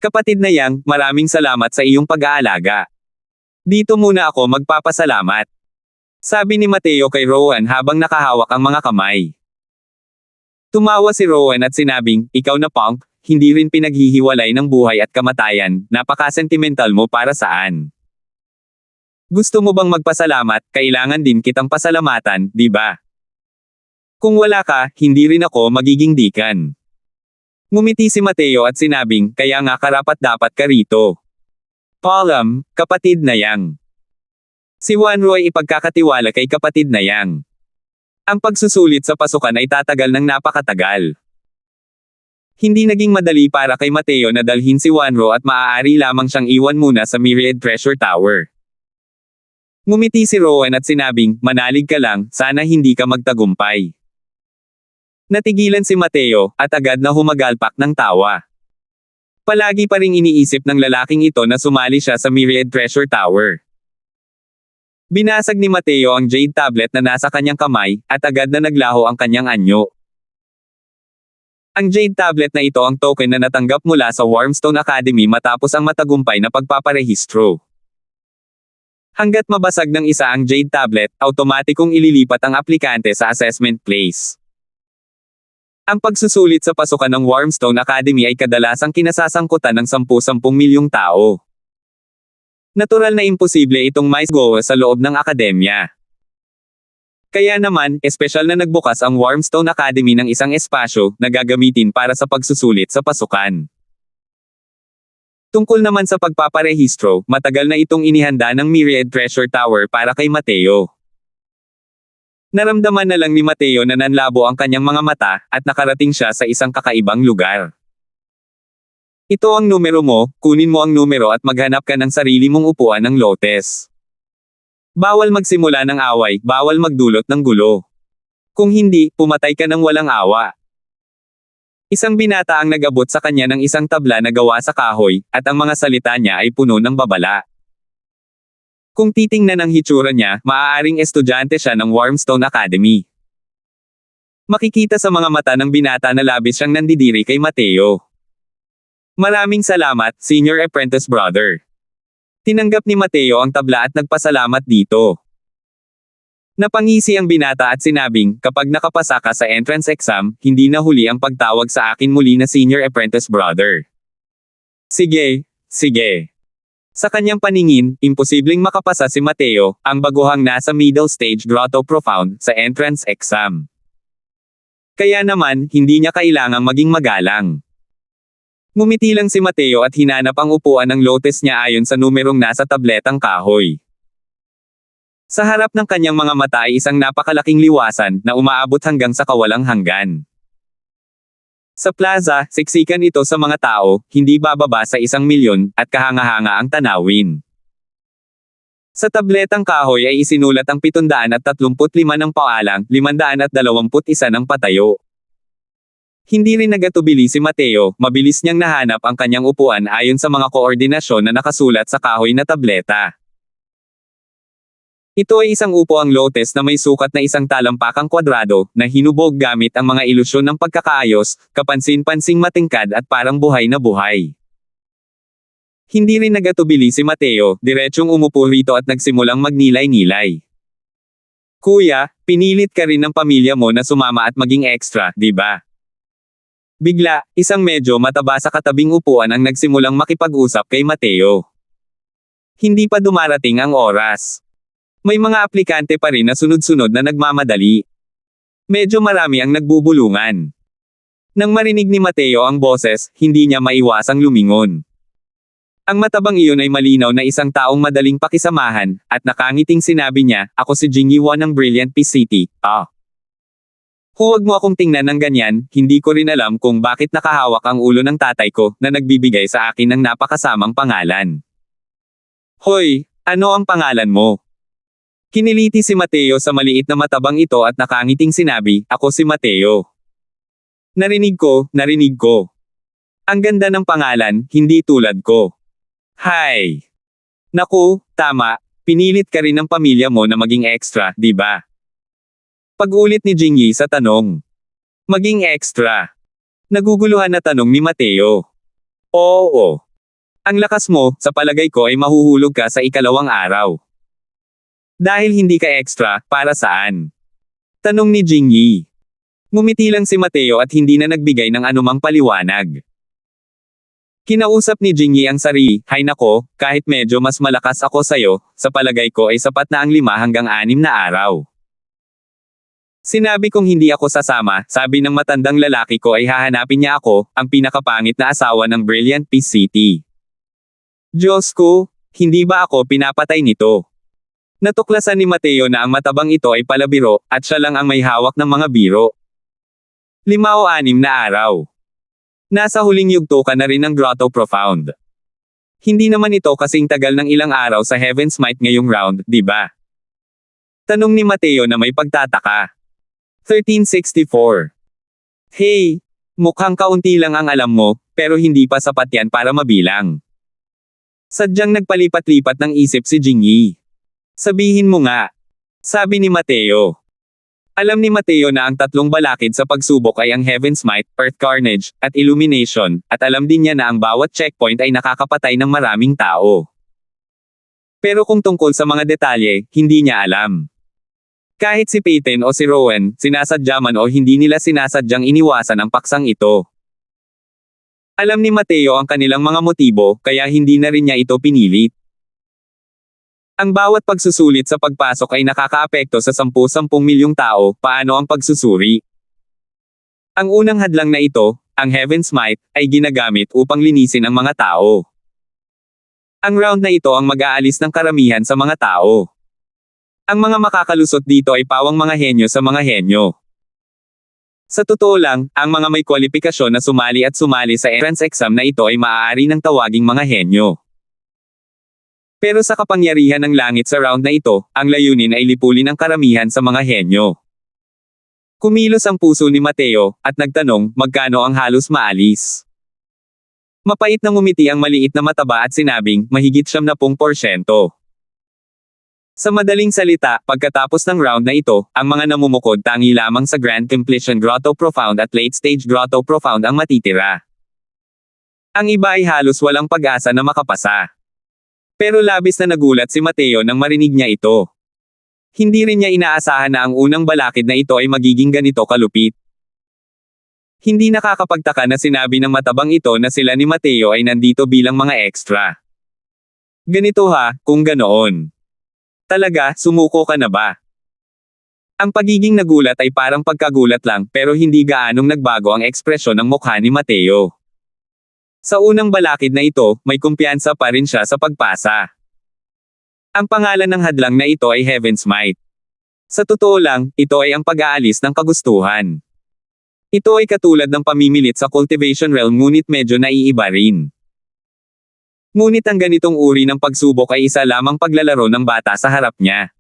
Kapatid na Yang, maraming salamat sa iyong pag-aalaga. Dito muna ako magpapasalamat. Sabi ni Mateo kay Rowan habang nakahawak ang mga kamay. Tumawa si Rowan at sinabing, ikaw na punk, hindi rin pinaghihiwalay ng buhay at kamatayan, napaka-sentimental mo para saan. Gusto mo bang magpasalamat, kailangan din kitang pasalamatan, di ba? Kung wala ka, hindi rin ako magiging deacon. Ngumiti si Mateo at sinabing, kaya nga karapat-dapat ka rito. Palam, kapatid na Yang. Si Juan Roy ipagkakatiwala kay kapatid na Yang. Ang pagsusulit sa pasukan ay tatagal ng napakatagal. Hindi naging madali para kay Mateo na dalhin si Juan Roy at maaari lamang siyang iwan muna sa Myriad Treasure Tower. Ngumiti si Rowan at sinabing, manalig ka lang, sana hindi ka magtagumpay. Natigilan si Mateo, at agad na humagalpak ng tawa. Palagi pa ring iniisip ng lalaking ito na sumali siya sa Myriad Treasure Tower. Binasag ni Mateo ang jade tablet na nasa kanyang kamay, at agad na naglaho ang kanyang anyo. Ang jade tablet na ito ang token na natanggap mula sa Wormstone Academy matapos ang matagumpay na pagpaparehistro. Hanggat mabasag ng isa ang jade tablet, automatikong ililipat ang aplikante sa assessment place. Ang pagsusulit sa pasukan ng Wormstone Academy ay kadalasang kinasasangkutan ng 10-10 milyong tao. Natural na imposible itong maisgo sa loob ng akademya. Kaya naman, espesyal na nagbukas ang Wormstone Academy ng isang espasyo na gagamitin para sa pagsusulit sa pasukan. Tungkol naman sa pagpaparehistro, matagal na itong inihanda ng Myriad Treasure Tower para kay Mateo. Naramdaman na lang ni Mateo na nanlabo ang kanyang mga mata, at nakarating siya sa isang kakaibang lugar. Ito ang numero mo, kunin mo ang numero at maghanap ka ng sarili mong upuan ng lotes. Bawal magsimula ng away, bawal magdulot ng gulo. Kung hindi, pumatay ka ng walang awa. Isang binata ang nag-abot sa kanya ng isang tabla na gawa sa kahoy, at ang mga salita niya ay puno ng babala. Kung titingnan ang hitsura niya, maaaring estudyante siya ng Wormstone Academy. Makikita sa mga mata ng binata na labis siyang nandidiri kay Mateo. Maraming salamat, Senior Apprentice Brother. Tinanggap ni Mateo ang tabla at nagpasalamat dito. Napangisi ang binata at sinabing, kapag nakapasa ka sa entrance exam, hindi na huli ang pagtawag sa akin muli na Senior Apprentice Brother. Sige, sige. Sa kanyang paningin, imposibleng makapasa si Mateo, ang baguhang nasa middle stage grotto profound, sa entrance exam. Kaya naman, hindi niya kailangang maging magalang. Ngumiti lang si Mateo at hinanap ang upuan ng lotes niya ayon sa numerong nasa tabletang kahoy. Sa harap ng kanyang mga mata ay isang napakalaking liwasan na umaabot hanggang sa kawalang hanggan. Sa plaza, siksikan ito sa mga tao, hindi bababa sa 1,000,000, at kahanga-hanga ang tanawin. Sa tabletang kahoy ay isinulat ang 735 ng paalang, 521 ng patayo. Hindi rin nagatubili si Mateo, mabilis niyang nahanap ang kanyang upuan ayon sa mga koordinasyon na nakasulat sa kahoy na tableta. Ito ay isang upuang lotes na may sukat na isang talampakang kwadrado, na hinubog gamit ang mga ilusyon ng pagkakaayos, kapansin-pansing matingkad at parang buhay na buhay. Hindi rin nagatubili si Mateo, diretsyong umupo rito at nagsimulang magnilay-nilay. Kuya, pinilit ka rin ng pamilya mo na sumama at maging extra, di ba? Bigla, isang medyo mataba sa katabing upuan ang nagsimulang makipag-usap kay Mateo. Hindi pa dumarating ang oras. May mga aplikante pa rin na sunod-sunod na nagmamadali. Medyo marami ang nagbubulungan. Nang marinig ni Mateo ang boses, hindi niya maiwasang lumingon. Ang matabang iyon ay malinaw na isang taong madaling pakisamahan, at nakangiting sinabi niya, ako si Jingyi Wan ng Brilliant Peace City. Huwag mo akong tingnan ng ganyan, hindi ko rin alam kung bakit nakahawak ang ulo ng tatay ko, na nagbibigay sa akin ng napakasamang pangalan. Hoy, ano ang pangalan mo? Kiniliti si Mateo sa maliit na matabang ito at nakangiting sinabi, ako si Mateo. Narinig ko. Ang ganda ng pangalan, hindi tulad ko. Hay! Naku, tama, pinilit ka rin ng pamilya mo na maging extra, di ba? Pag-ulit ni Jingyi sa tanong. Maging extra. Naguguluhan na tanong ni Mateo. Oo. Ang lakas mo, sa palagay ko ay mahuhulog ka sa ikalawang araw. Dahil hindi ka extra, para saan? Tanong ni Jingyi. Ngumiti lang si Mateo at hindi na nagbigay ng anumang paliwanag. Kinausap ni Jingyi ang sarili, hay nako, kahit medyo mas malakas ako sa'yo, sa palagay ko ay sapat na ang 5 hanggang 6 na araw. Sinabi kong hindi ako sasama, sabi ng matandang lalaki ko ay hahanapin niya ako, ang pinakapangit na asawa ng Brilliant Peace City. Diyos ko, hindi ba ako pinapatay nito? Natuklasan ni Mateo na ang matabang ito ay palabiro, at siya lang ang may hawak ng mga biro. 5 o 6 na araw. Nasa huling yugto ka na rin ng Grotto Profound. Hindi naman ito kasing tagal ng ilang araw sa Heaven's Might ngayong round, di ba? Tanong ni Mateo na may pagtataka. 1364. Hey, mukhang kaunti lang ang alam mo, pero hindi pa sapat yan para mabilang. Sadyang nagpalipat-lipat ng isip si Jingyi. Sabihin mo nga. Sabi ni Mateo. Alam ni Mateo na ang 3 balakid sa pagsubok ay ang Heaven's Might, Earth Carnage, at Illumination, at alam din niya na ang bawat checkpoint ay nakakapatay ng maraming tao. Pero kung tungkol sa mga detalye, hindi niya alam. Kahit si Peyton o si Rowan, sinasadya man o hindi nila sinasadyang iniwasan ang paksang ito. Alam ni Mateo ang kanilang mga motibo, kaya hindi na rin niya ito pinilit. Ang bawat pagsusulit sa pagpasok ay nakakaapekto sa 10-10 milyong tao, paano ang pagsusuri? Ang unang hadlang na ito, ang Heaven's Might, ay ginagamit upang linisin ang mga tao. Ang round na ito ang mag-aalis ng karamihan sa mga tao. Ang mga makakalusot dito ay pawang mga henyo sa mga henyo. Sa totoo lang, ang mga may kwalifikasyon na sumali sa entrance exam na ito ay maaari ng tawaging mga henyo. Pero sa kapangyarihan ng langit sa round na ito, ang layunin ay lipulin ang karamihan sa mga henyo. Kumilos ang puso ni Mateo, at nagtanong, magkano ang halos maalis? Mapait na ngumiti ang maliit na mataba at sinabing, mahigit 70%. Sa madaling salita, pagkatapos ng round na ito, ang mga namumukod tangi lamang sa Grand Completion Grotto Profound at Late Stage Grotto Profound ang matitira. Ang iba ay halos walang pag-asa na makapasa. Pero labis na nagulat si Mateo nang marinig niya ito. Hindi rin niya inaasahan na ang unang balakid na ito ay magiging ganito kalupit. Hindi nakakapagtaka na sinabi ng matabang ito na sila ni Mateo ay nandito bilang mga extra. Ganito ha, kung ganoon. Talaga, sumuko ka na ba? Ang pagiging nagulat ay parang pagkagulat lang, pero hindi gaanong nagbago ang ekspresyon ng mukha ni Mateo. Sa unang balakid na ito, may kumpiyansa pa rin siya sa pagpasa. Ang pangalan ng hadlang na ito ay Heaven's Might. Sa totoo lang, ito ay ang pag-aalis ng kagustuhan. Ito ay katulad ng pamimilit sa cultivation realm ngunit medyo naiiba rin. Ngunit ang ganitong uri ng pagsubok ay isa lamang paglalaro ng bata sa harap niya.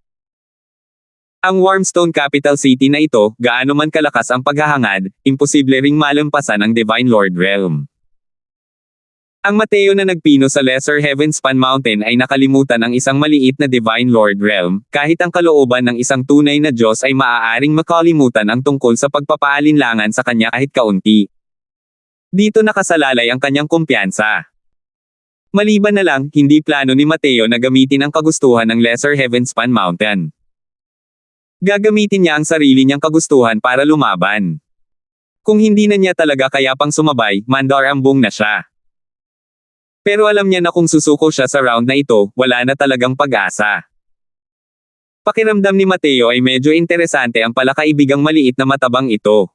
Ang Warmstone Capital City na ito, gaano man kalakas ang paghahangad, imposible ring malampasan ang Divine Lord Realm. Ang Mateo na nagpino sa Lesser Heavenspan Mountain ay nakalimutan ang isang maliit na Divine Lord Realm, kahit ang kalooban ng isang tunay na Diyos ay maaaring makalimutan ang tungkol sa pagpapaalinlangan sa kanya kahit kaunti. Dito nakasalalay ang kanyang kumpiyansa. Maliban na lang, hindi plano ni Mateo na gamitin ang kagustuhan ng Lesser Heavenspan Mountain. Gagamitin niya ang sarili niyang kagustuhan para lumaban. Kung hindi na niya talaga kaya pang sumabay, mandarambong na siya. Pero alam niya na kung susuko siya sa round na ito, wala na talagang pag-asa. Pakiramdam ni Mateo ay medyo interesante ang palakaibigang maliit na matabang ito.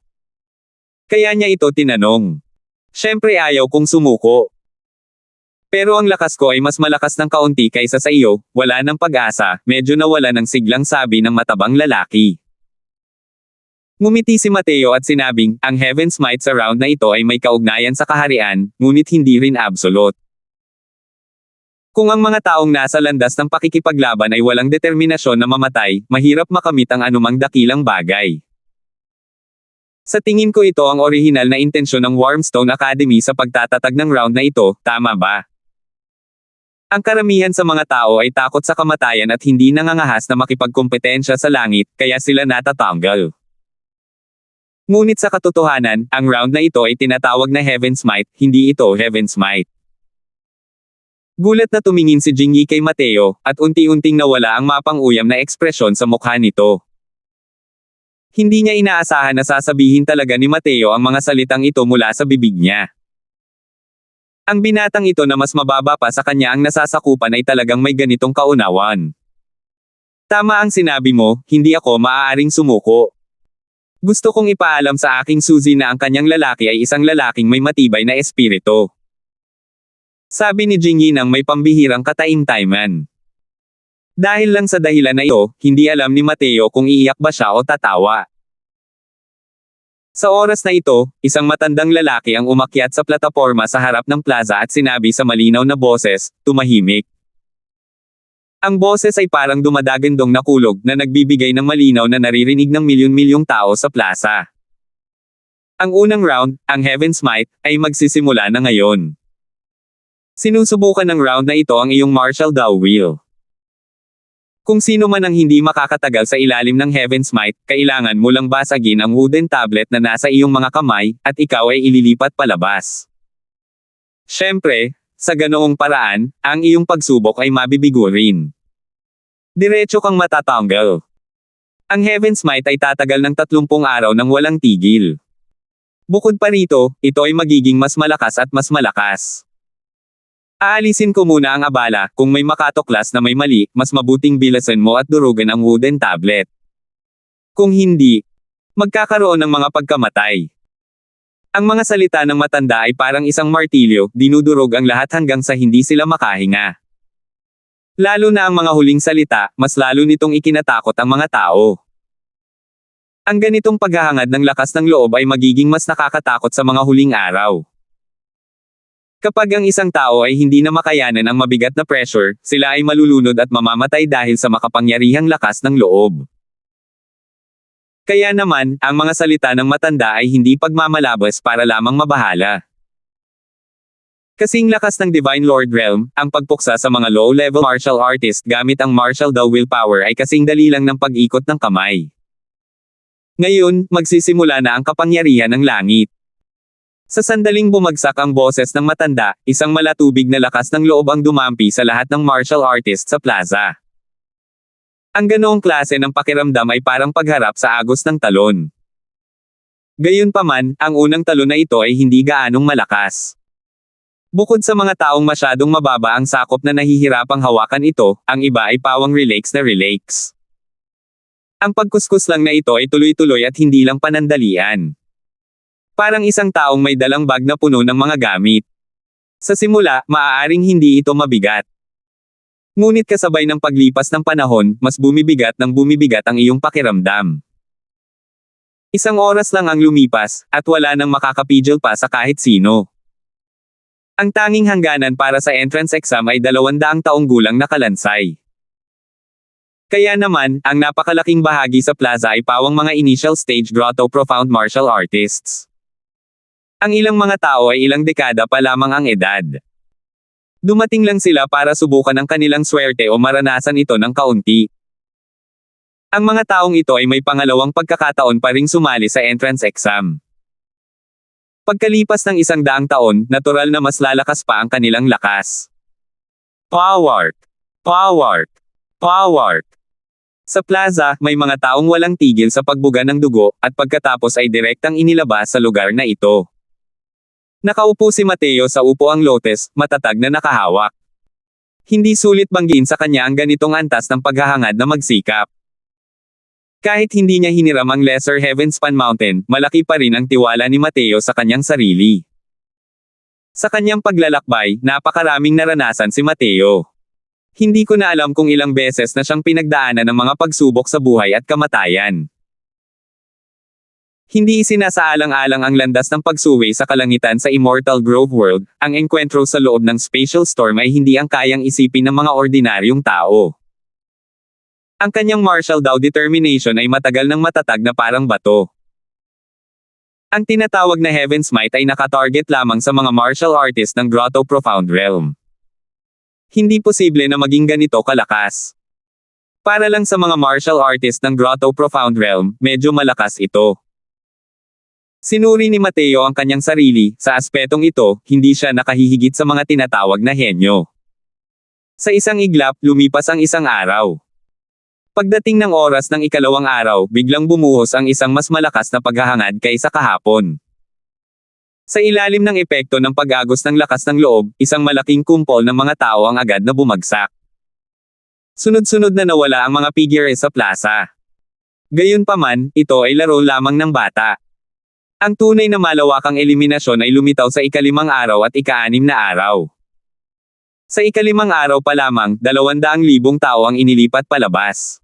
Kaya niya ito tinanong. Siyempre ayaw kong sumuko. Pero ang lakas ko ay mas malakas ng kaunti kaysa sa iyo, wala ng pag-asa, medyo nawala ng siglang sabi ng matabang lalaki. Ngumiti si Mateo at sinabing, ang Heaven's Might sa round na ito ay may kaugnayan sa kaharian, ngunit hindi rin absolute. Kung ang mga taong nasa landas ng pakikipaglaban ay walang determinasyon na mamatay, mahirap makamit ang anumang dakilang bagay. Sa tingin ko ito ang orihinal na intensyon ng Warmstone Academy sa pagtatatag ng round na ito, tama ba? Ang karamihan sa mga tao ay takot sa kamatayan at hindi nangangahas na makipagkompetensya sa langit, kaya sila natatanggal. Ngunit sa katotohanan, ang round na ito ay tinatawag na Heaven's Might, hindi ito Heaven's Might. Gulat na tumingin si Jingyi kay Mateo, at unti-unting nawala ang mapang-uyam na ekspresyon sa mukha nito. Hindi niya inaasahan na sasabihin talaga ni Mateo ang mga salitang ito mula sa bibig niya. Ang binatang ito na mas mababa pa sa kanya ang nasasakupan ay talagang may ganitong kaunawan. Tama ang sinabi mo, hindi ako maaaring sumuko. Gusto kong ipaalam sa aking Suzy na ang kanyang lalaki ay isang lalaking may matibay na espiritu. Sabi ni Jingyi nang may pambihirang kataimtayman. Dahil lang sa dahilan na ito, hindi alam ni Mateo kung iiyak ba siya o tatawa. Sa oras na ito, isang matandang lalaki ang umakyat sa plataporma sa harap ng plaza at sinabi sa malinaw na boses, tumahimik. Ang boses ay parang dumadagandong na kulog na nagbibigay ng malinaw na naririnig ng milyon-milyong tao sa plaza. Ang unang round, ang Heaven's Might, ay magsisimula na ngayon. Sinusubukan ng round na ito ang iyong martial Dao Wheel. Kung sino man ang hindi makakatagal sa ilalim ng Heaven's Might, kailangan mo lang basagin ang wooden tablet na nasa iyong mga kamay, at ikaw ay ililipat palabas. Siyempre, sa ganoong paraan, ang iyong pagsubok ay mabibigo rin. Diretso kang matatanggal. Ang Heaven's Might ay tatagal ng 30 araw nang walang tigil. Bukod pa rito, ito ay magiging mas malakas at mas malakas. Aalisin ko muna ang abala, kung may makatuklas na may mali, mas mabuting bilasan mo at durugan ang wooden tablet. Kung hindi, magkakaroon ng mga pagkamatay. Ang mga salita ng matanda ay parang isang martilyo, dinudurog ang lahat hanggang sa hindi sila makahinga. Lalo na ang mga huling salita, mas lalo nitong ikinatakot ang mga tao. Ang ganitong paghahangad ng lakas ng loob ay magiging mas nakakatakot sa mga huling araw. Kapag ang isang tao ay hindi na makayanan ang mabigat na pressure, sila ay malulunod at mamamatay dahil sa makapangyarihang lakas ng loob. Kaya naman, ang mga salita ng matanda ay hindi pagmamalabas para lamang mabahala. Kasing lakas ng Divine Lord Realm, ang pagpuksa sa mga low-level martial artist gamit ang martial Dao willpower ay kasing dali lang ng pag-ikot ng kamay. Ngayon, magsisimula na ang kapangyarihan ng langit. Sa sandaling bumagsak ang boses ng matanda, isang malatubig na lakas ng loob ang dumampi sa lahat ng martial artist sa plaza. Ang ganoong klase ng pakiramdam ay parang pagharap sa agos ng talon. Gayunpaman, ang unang talon na ito ay hindi gaanong malakas. Bukod sa mga taong masyadong mababa ang sakop na nahihirapang hawakan ito, ang iba ay pawang relax na relax. Ang pagkuskus lang na ito ay tuloy-tuloy at hindi lang panandalian. Parang isang taong may dalang bag na puno ng mga gamit. Sa simula, maaaring hindi ito mabigat. Ngunit kasabay ng paglipas ng panahon, mas bumibigat ng bumibigat ang iyong pakiramdam. Isang oras lang ang lumipas, at wala nang makakapigil pa sa kahit sino. Ang tanging hangganan para sa entrance exam ay 200 taong gulang na kalansay. Kaya naman, ang napakalaking bahagi sa plaza ay pawang mga initial stage grotto profound martial artists. Ang ilang mga tao ay ilang dekada pa lamang ang edad. Dumating lang sila para subukan ang kanilang swerte o maranasan ito ng kaunti. Ang mga taong ito ay may pangalawang pagkakataon pa ring sumali sa entrance exam. Pagkalipas ng 100 taon, natural na mas lalakas pa ang kanilang lakas. Power! Power! Power! Sa plaza, may mga taong walang tigil sa pagbuga ng dugo, at pagkatapos ay direktang inilabas sa lugar na ito. Nakaupo si Mateo sa upuang lotes, matatag na nakahawak. Hindi sulit banggiin sa kanya ang ganitong antas ng paghahangad na magsikap. Kahit hindi niya hiniram ang Lesser Heaven Span Mountain, malaki pa rin ang tiwala ni Mateo sa kanyang sarili. Sa kanyang paglalakbay, napakaraming naranasan si Mateo. Hindi ko na alam kung ilang beses na siyang pinagdaanan ng mga pagsubok sa buhay at kamatayan. Hindi isinasaalang-alang ang landas ng pagsuwi sa kalangitan sa Immortal Grove World, ang engkwentro sa loob ng Spatial Storm ay hindi ang kayang isipin ng mga ordinaryong tao. Ang kanyang martial Dao determination ay matagal ng matatag na parang bato. Ang tinatawag na Heaven's Might ay nakatarget lamang sa mga martial artist ng Grotto Profound Realm. Hindi posible na maging ganito kalakas. Para lang sa mga martial artist ng Grotto Profound Realm, medyo malakas ito. Sinuri ni Mateo ang kanyang sarili, sa aspetong ito, hindi siya nakahihigit sa mga tinatawag na henyo. Sa isang iglap, lumipas ang isang araw. Pagdating ng oras ng ikalawang araw, biglang bumuhos ang isang mas malakas na paghahangad kaysa kahapon. Sa ilalim ng epekto ng pag-agos ng lakas ng loob, isang malaking kumpol ng mga tao ang agad na bumagsak. Sunod-sunod na nawala ang mga figure sa plaza. Gayunpaman, ito ay laro lamang ng bata. Ang tunay na malawakang eliminasyon ay lumitaw sa ikalimang araw at ika-6 na araw. Sa ikalimang araw pa lamang, 200,000 tao ang inilipat palabas.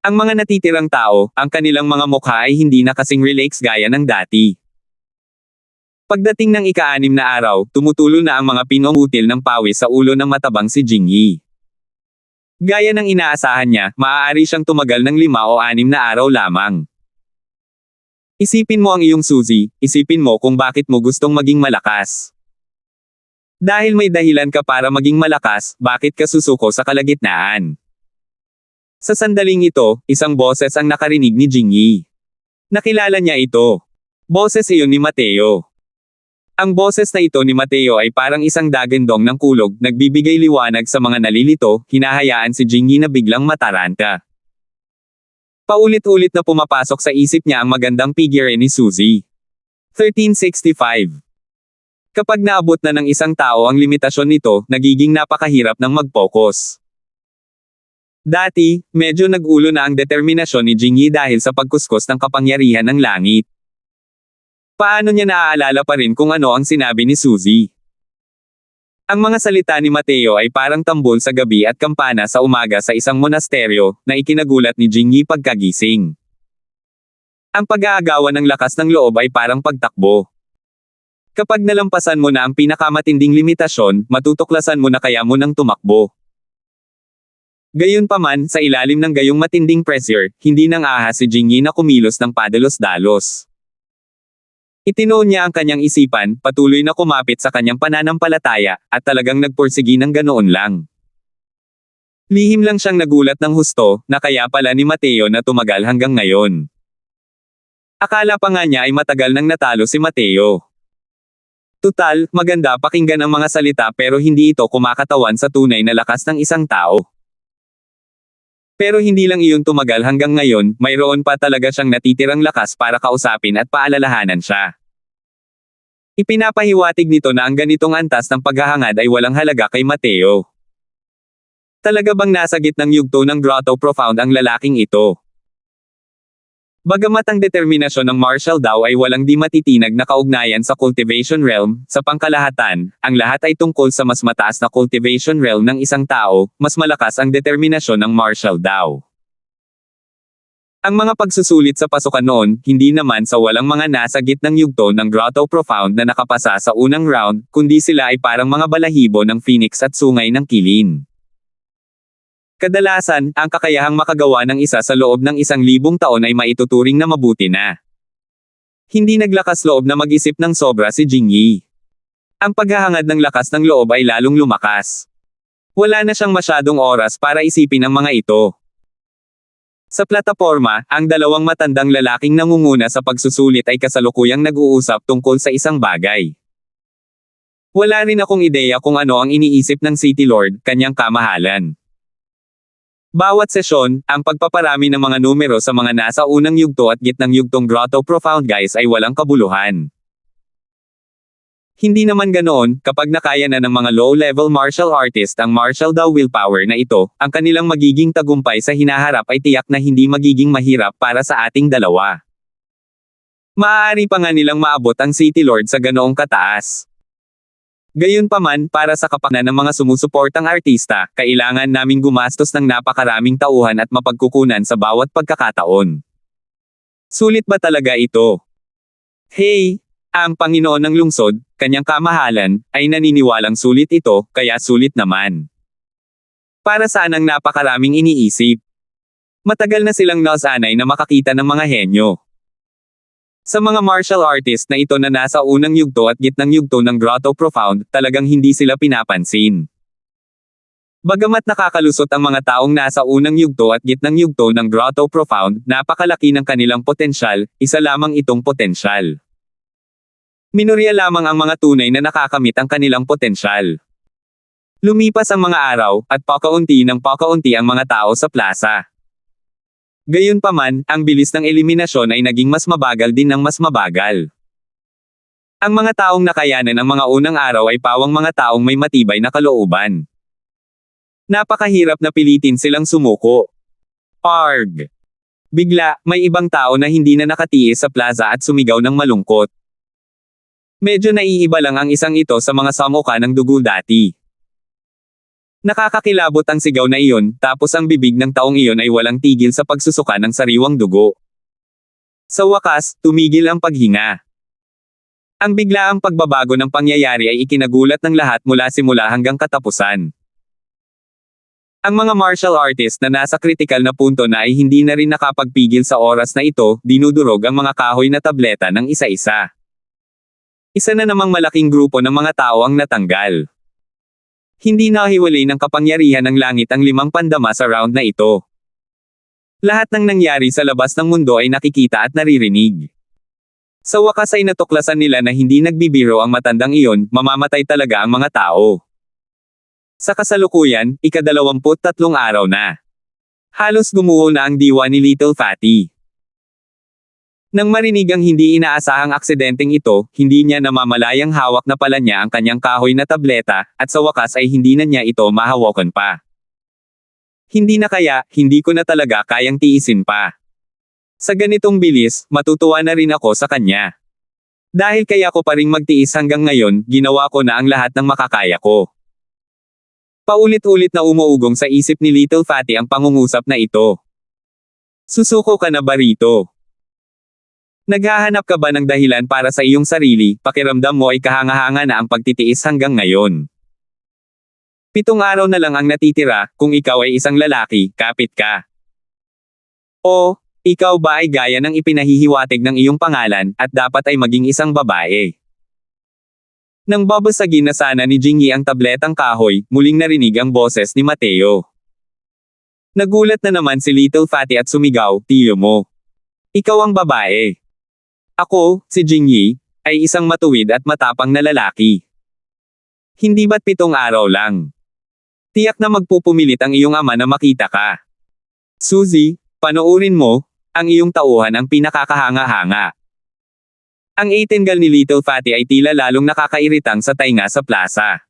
Ang mga natitirang tao, ang kanilang mga mukha ay hindi na kasing relax gaya ng dati. Pagdating ng ika-6 na araw, tumutulo na ang mga pinongutil ng pawis sa ulo ng matabang si Jingyi. Gaya ng inaasahan niya, maaari siyang tumagal ng 5 o 6 na araw lamang. Isipin mo ang iyong susi, isipin mo kung bakit mo gustong maging malakas. Dahil may dahilan ka para maging malakas, bakit ka susuko sa kalagitnaan? Sa sandaling ito, isang boses ang nakarinig ni Jingyi. Nakilala niya ito. Boses iyon ni Mateo. Ang boses na ito ni Mateo ay parang isang dagandong ng kulog, nagbibigay liwanag sa mga nalilito, hinahayaan si Jingyi na biglang mataranta. Paulit-ulit na pumapasok sa isip niya ang magandang figure ni Suzy. 1365. Kapag naabot na ng isang tao ang limitasyon nito, nagiging napakahirap ng mag-focus. Dati, medyo nag-ulo na ang determinasyon ni Jingyi dahil sa pagkuskus ng kapangyarihan ng langit. Paano niya naaalala pa rin kung ano ang sinabi ni Suzy? Ang mga salita ni Mateo ay parang tambol sa gabi at kampana sa umaga sa isang monasteryo, na ikinagulat ni Jingyi pagkagising. Ang pag-aagawan ng lakas ng loob ay parang pagtakbo. Kapag nalampasan mo na ang pinakamatinding limitasyon, matutuklasan mo na kaya mo nang tumakbo. Gayunpaman, sa ilalim ng gayong matinding pressure, hindi nang ahas si Jingyi na kumilos ng padalos-dalos. Itinoon niya ang kanyang isipan, patuloy na kumapit sa kanyang pananampalataya, at talagang nagpursigi ng ganoon lang. Lihim lang siyang nagulat ng husto, na kaya pala ni Mateo na tumagal hanggang ngayon. Akala pa nga niya ay matagal nang natalo si Mateo. Tutal, maganda pakinggan ang mga salita pero hindi ito kumakatawan sa tunay na lakas ng isang tao. Pero hindi lang iyon tumagal hanggang ngayon, mayroon pa talaga siyang natitirang lakas para kausapin at paalalahanan siya. Ipinapahiwatig nito na ang ganitong antas ng paghahangad ay walang halaga kay Mateo. Talaga bang nasa gitnang yugto ng Grotto Profound ang lalaking ito? Bagamat ang determinasyon ng martial daw ay walang di matitinag na kaugnayan sa cultivation realm, sa pangkalahatan, ang lahat ay tungkol sa mas mataas na cultivation realm ng isang tao, mas malakas ang determinasyon ng martial daw. Ang mga pagsusulit sa pasukan noon, hindi naman sa walang mga nasa gitnang yugto ng Grotto Profound na nakapasa sa unang round, kundi sila ay parang mga balahibo ng phoenix at sungay ng kilin. Kadalasan, ang kakayahang makagawa ng isa sa loob ng 1,000 taon ay maituturing na mabuti na. Hindi naglakas loob na mag-isip ng sobra si Jingyi. Ang paghahangad ng lakas ng loob ay lalong lumakas. Wala na siyang masyadong oras para isipin ang mga ito. Sa plataporma, ang dalawang matandang lalaking nangunguna sa pagsusulit ay kasalukuyang nag-uusap tungkol sa isang bagay. Wala rin akong ideya kung ano ang iniisip ng City Lord, kanyang kamahalan. Bawat sesyon, ang pagpaparami ng mga numero sa mga nasa unang yugto at gitnang yugtong Grotto Profound guys ay walang kabuluhan. Hindi naman ganoon, kapag nakaya na ng mga low-level martial artist ang martial daw willpower na ito, ang kanilang magiging tagumpay sa hinaharap ay tiyak na hindi magiging mahirap para sa ating dalawa. Maaari pa nga nilang maabot ang City Lord sa ganoong kataas. Gayunpaman, para sa kapakanan ng mga sumusuportang artista, kailangan naming gumastos ng napakaraming tauhan at mapagkukunan sa bawat pagkakataon. Sulit ba talaga ito? Hey! Ang Panginoon ng Lungsod, kanyang kamahalan, ay naniniwalang sulit ito, kaya sulit naman. Para saan ang napakaraming iniisip? Matagal na silang nasanay na makakita ng mga henyo. Sa mga martial artist na ito na nasa unang yugto at gitnang yugto ng Grotto Profound, talagang hindi sila pinapansin. Bagamat nakakalusot ang mga taong nasa unang yugto at gitnang yugto ng Grotto Profound, napakalaki ng kanilang potensyal, isa lamang itong potensyal. Minorya lamang ang mga tunay na nakakamit ang kanilang potensyal. Lumipas ang mga araw, at pakaunti ng pakaunti ang mga tao sa plaza. Gayunpaman, ang bilis ng eliminasyon ay naging mas mabagal din ng mas mabagal. Ang mga taong nakayanan ang mga unang araw ay pawang mga taong may matibay na kalooban. Napakahirap na pilitin silang sumuko. Arg! Bigla, may ibang tao na hindi na nakatiis sa plaza at sumigaw ng malungkot. Medyo naiiba lang ang isang ito sa mga samuka ng dugo dati. Nakakakilabot ang sigaw na iyon, tapos ang bibig ng taong iyon ay walang tigil sa pagsusuka ng sariwang dugo. Sa wakas, tumigil ang paghinga. Ang biglaang pagbabago ng pangyayari ay ikinagulat ng lahat mula simula hanggang katapusan. Ang mga martial artist na nasa kritikal na punto na ay hindi na rin nakapagpigil sa oras na ito, dinudurog ang mga kahoy na tableta ng isa-isa. Isa na namang malaking grupo ng mga tao ang natanggal. Hindi nahiwalay ng kapangyarihan ng langit ang 5 pandama sa round na ito. Lahat ng nangyari sa labas ng mundo ay nakikita at naririnig. Sa wakas ay natuklasan nila na hindi nagbibiro ang matandang iyon, mamamatay talaga ang mga tao. Sa kasalukuyan, ika-23 araw na. Halos gumuho na ang diwa ni Little Fatty. Nang marinig ang hindi inaasahang aksidenteng ito, hindi niya namamalayang hawak na pala niya ang kanyang kahoy na tableta, at sa wakas ay hindi na niya ito mahawakan pa. Hindi na kaya, hindi ko na talaga kayang tiisin pa. Sa ganitong bilis, matutuwa na rin ako sa kanya. Dahil kaya ko pa ring magtiis hanggang ngayon, ginawa ko na ang lahat ng makakaya ko. Paulit-ulit na umuugong sa isip ni Little Fatty ang pangungusap na ito. Susuko ka na ba rito? Naghahanap ka ba ng dahilan para sa iyong sarili, pakiramdam mo ay kahanga-hanga na ang pagtitiis hanggang ngayon. 7 araw na lang ang natitira, kung ikaw ay isang lalaki, kapit ka. O, ikaw ba ay gaya ng ipinahihiwatig ng iyong pangalan, at dapat ay maging isang babae? Nang babasagin na sana ni Jingyi ang tabletang kahoy, muling narinig ang boses ni Mateo. Nagulat na naman si Little Fatty at sumigaw, "Tiyo mo. Ikaw ang babae." Ako, si Jingyi, ay isang matuwid at matapang na lalaki. Hindi ba't 7 araw lang? Tiyak na magpupumilit ang iyong ama na makita ka. Suzy, panoorin mo, ang iyong tauhan ang pinakakahanga-hanga. Ang itingal ni Little Fatty ay tila lalong nakakairitang sa tainga sa plaza.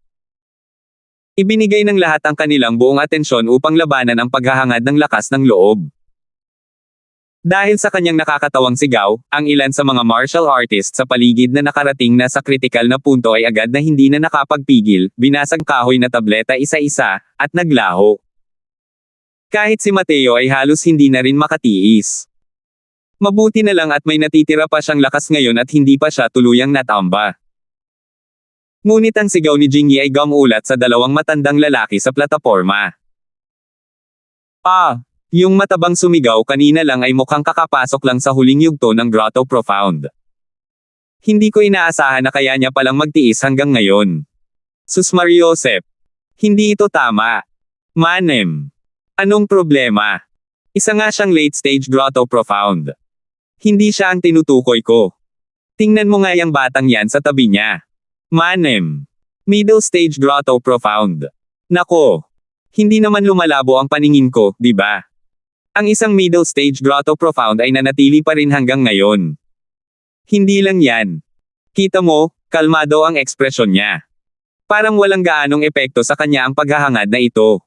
Ibinigay ng lahat ang kanilang buong atensyon upang labanan ang paghahangad ng lakas ng loob. Dahil sa kanyang nakakatawang sigaw, ang ilan sa mga martial artists sa paligid na nakarating na sa kritikal na punto ay agad na hindi na nakapagpigil, binasag kahoy na tableta isa-isa, at naglaho. Kahit si Mateo ay halos hindi na rin makatiis. Mabuti na lang at may natitira pa siyang lakas ngayon at hindi pa siya tuluyang natamba. Ngunit ang sigaw ni Jingyi ay gamulat sa 2 matandang lalaki sa plataporma. Yung matabang sumigaw kanina lang ay mukhang kakapasok lang sa huling yugto ng Grotto Profound. Hindi ko inaasahan na kaya niya palang magtiis hanggang ngayon. Sus Mariosep. Hindi ito tama. Manem. Anong problema? Isa nga siyang late-stage Grotto Profound. Hindi siya ang tinutukoy ko. Tingnan mo nga yung batang yan sa tabi niya. Manem. Middle stage Grotto Profound. Nako. Hindi naman lumalabo ang paningin ko, di ba? Ang isang middle stage Grotto Profound ay nanatili pa rin hanggang ngayon. Hindi lang yan. Kita mo, kalmado ang ekspresyon niya. Parang walang gaanong epekto sa kanya ang paghahangad na ito.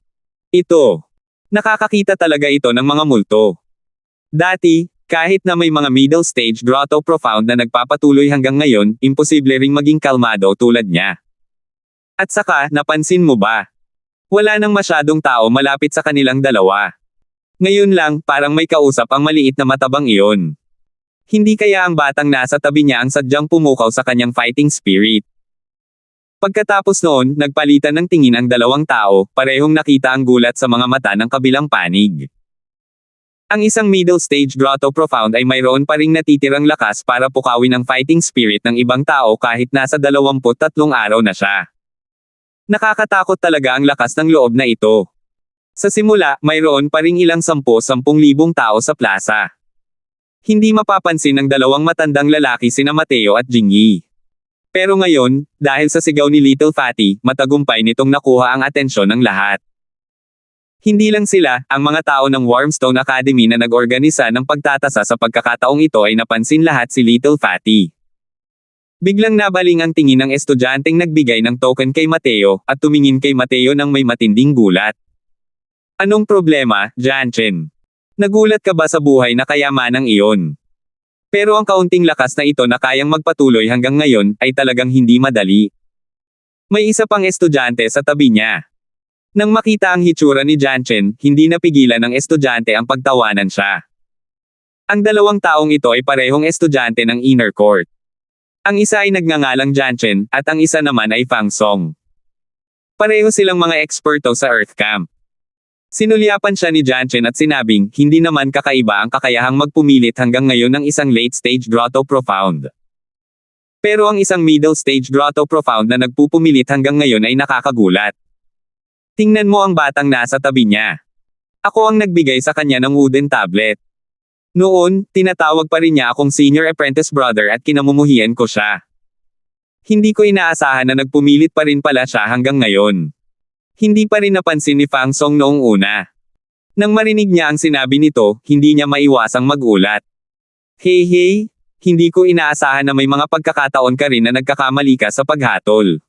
Ito. Nakakakita talaga ito ng mga multo. Dati, kahit na may mga middle stage Grotto Profound na nagpapatuloy hanggang ngayon, imposible ring maging kalmado tulad niya. At saka, napansin mo ba? Wala nang masyadong tao malapit sa kanilang dalawa. Ngayon lang, parang may kausap ang maliit na matabang iyon. Hindi kaya ang batang nasa tabi niya ang sadyang pumukaw sa kanyang fighting spirit? Pagkatapos noon, nagpalitan ng tingin ang 2 tao, parehong nakita ang gulat sa mga mata ng kabilang panig. Ang isang middle stage Grotto Profound ay mayroon pa ring natitirang lakas para pukawin ang fighting spirit ng ibang tao kahit nasa 23 araw na siya. Nakakatakot talaga ang lakas ng loob na ito. Sa simula, mayroon pa ring ilang 10,000 tao sa plaza. Hindi mapapansin ng 2 matandang lalaki sina Mateo at Jingyi. Pero ngayon, dahil sa sigaw ni Little Fatty, matagumpay nitong nakuha ang atensyon ng lahat. Hindi lang sila, ang mga tao ng Wormstone Academy na nag-organisa ng pagtatasa sa pagkakataong ito ay napansin lahat si Little Fatty. Biglang nabaling ang tingin ng estudyanteng nagbigay ng token kay Mateo, at tumingin kay Mateo ng may matinding gulat. Anong problema, Janchen? Nagulat ka ba sa buhay na kayamanang iyon? Pero ang kaunting lakas na ito na kayang magpatuloy hanggang ngayon, ay talagang hindi madali. May isa pang estudyante sa tabi niya. Nang makita ang hitsura ni Janchen, hindi napigilan ng estudyante ang pagtawanan siya. Ang dalawang taong ito ay parehong estudyante ng Inner Court. Ang isa ay nagngangalang Janchen, at ang isa naman ay Fang Song. Pareho silang mga eksperto sa Earth Camp. Sinulyapan siya ni Janchen at sinabing, hindi naman kakaiba ang kakayahang magpumilit hanggang ngayon ng isang late-stage Grotto Profound. Pero ang isang middle-stage Grotto Profound na nagpupumilit hanggang ngayon ay nakakagulat. Tingnan mo ang batang nasa tabi niya. Ako ang nagbigay sa kanya ng wooden tablet. Noon, tinatawag pa rin niya akong senior apprentice brother at kinamumuhian ko siya. Hindi ko inaasahan na nagpumilit pa rin pala siya hanggang ngayon. Hindi pa rin napansin ni Fang Song noong una. Nang marinig niya ang sinabi nito, hindi niya maiwasang magulat. Hey, hindi ko inaasahan na may mga pagkakataon ka rin na nagkakamali ka sa paghatol.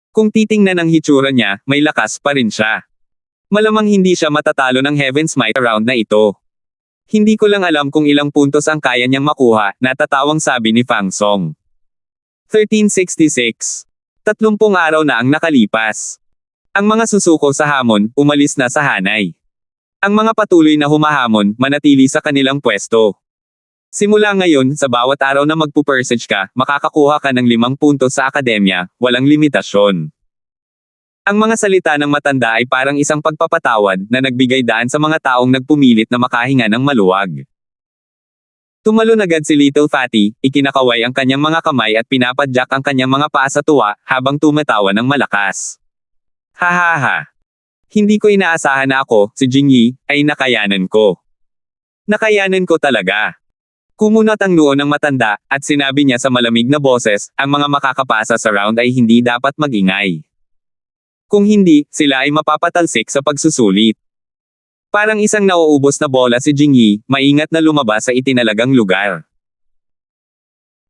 Kung titingnan ang hitsura niya, may lakas pa rin siya. Malamang hindi siya matatalo ng Heaven's Might round na ito. Hindi ko lang alam kung ilang puntos ang kaya niyang makuha, natatawang sabi ni Fang Song. 1366. 30 araw na ang nakalipas. Ang mga susuko sa hamon, umalis na sa hanay. Ang mga patuloy na humahamon, manatili sa kanilang pwesto. Simula ngayon, sa bawat araw na magpupersage ka, makakakuha ka ng 5 puntos sa akademya, walang limitasyon. Ang mga salita ng matanda ay parang isang pagpapatawad na nagbigay daan sa mga taong nagpumilit na makahinga ng maluwag. Tumalon agad si Little Fatty, ikinakaway ang kanyang mga kamay at pinapadyak ang kanyang mga paa sa tuwa, habang tumatawa ng malakas. Hahaha. Hindi ko inaasahan na ako, si Jingyi, ay nakayanan ko. Nakayanan ko talaga. Kumunat ang noo ng matanda, at sinabi niya sa malamig na boses, ang mga makakapasa sa round ay hindi dapat magingay. Kung hindi, sila ay mapapatalsik sa pagsusulit. Parang isang nauubos na bola si Jingyi, maingat na lumabas sa itinalagang lugar.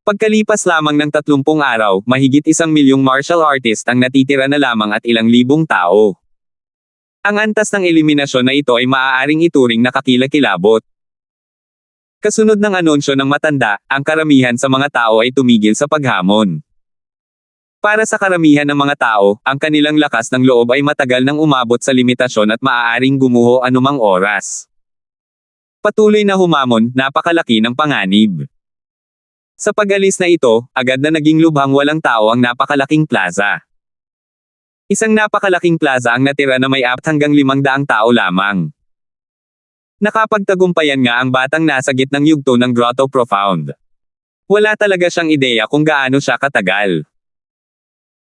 Pagkalipas lamang ng 30 araw, mahigit 1 milyong martial artist ang natitira na lamang at ilang libong tao. Ang antas ng eliminasyon na ito ay maaaring ituring na kakilakilabot. Kasunod ng anunsyo ng matanda, ang karamihan sa mga tao ay tumigil sa paghamon. Para sa karamihan ng mga tao, ang kanilang lakas ng loob ay matagal nang umabot sa limitasyon at maaaring gumuho anumang oras. Patuloy na humamon, napakalaki ng panganib. Sa pag-alis na ito, agad na naging lubhang walang tao ang napakalaking plaza. Isang napakalaking plaza ang natira na may 4 hanggang 500 tao lamang. Nakapagtagumpayan nga ang batang nasa gitnang yugto ng Grotto Profound. Wala talaga siyang ideya kung gaano siya katagal.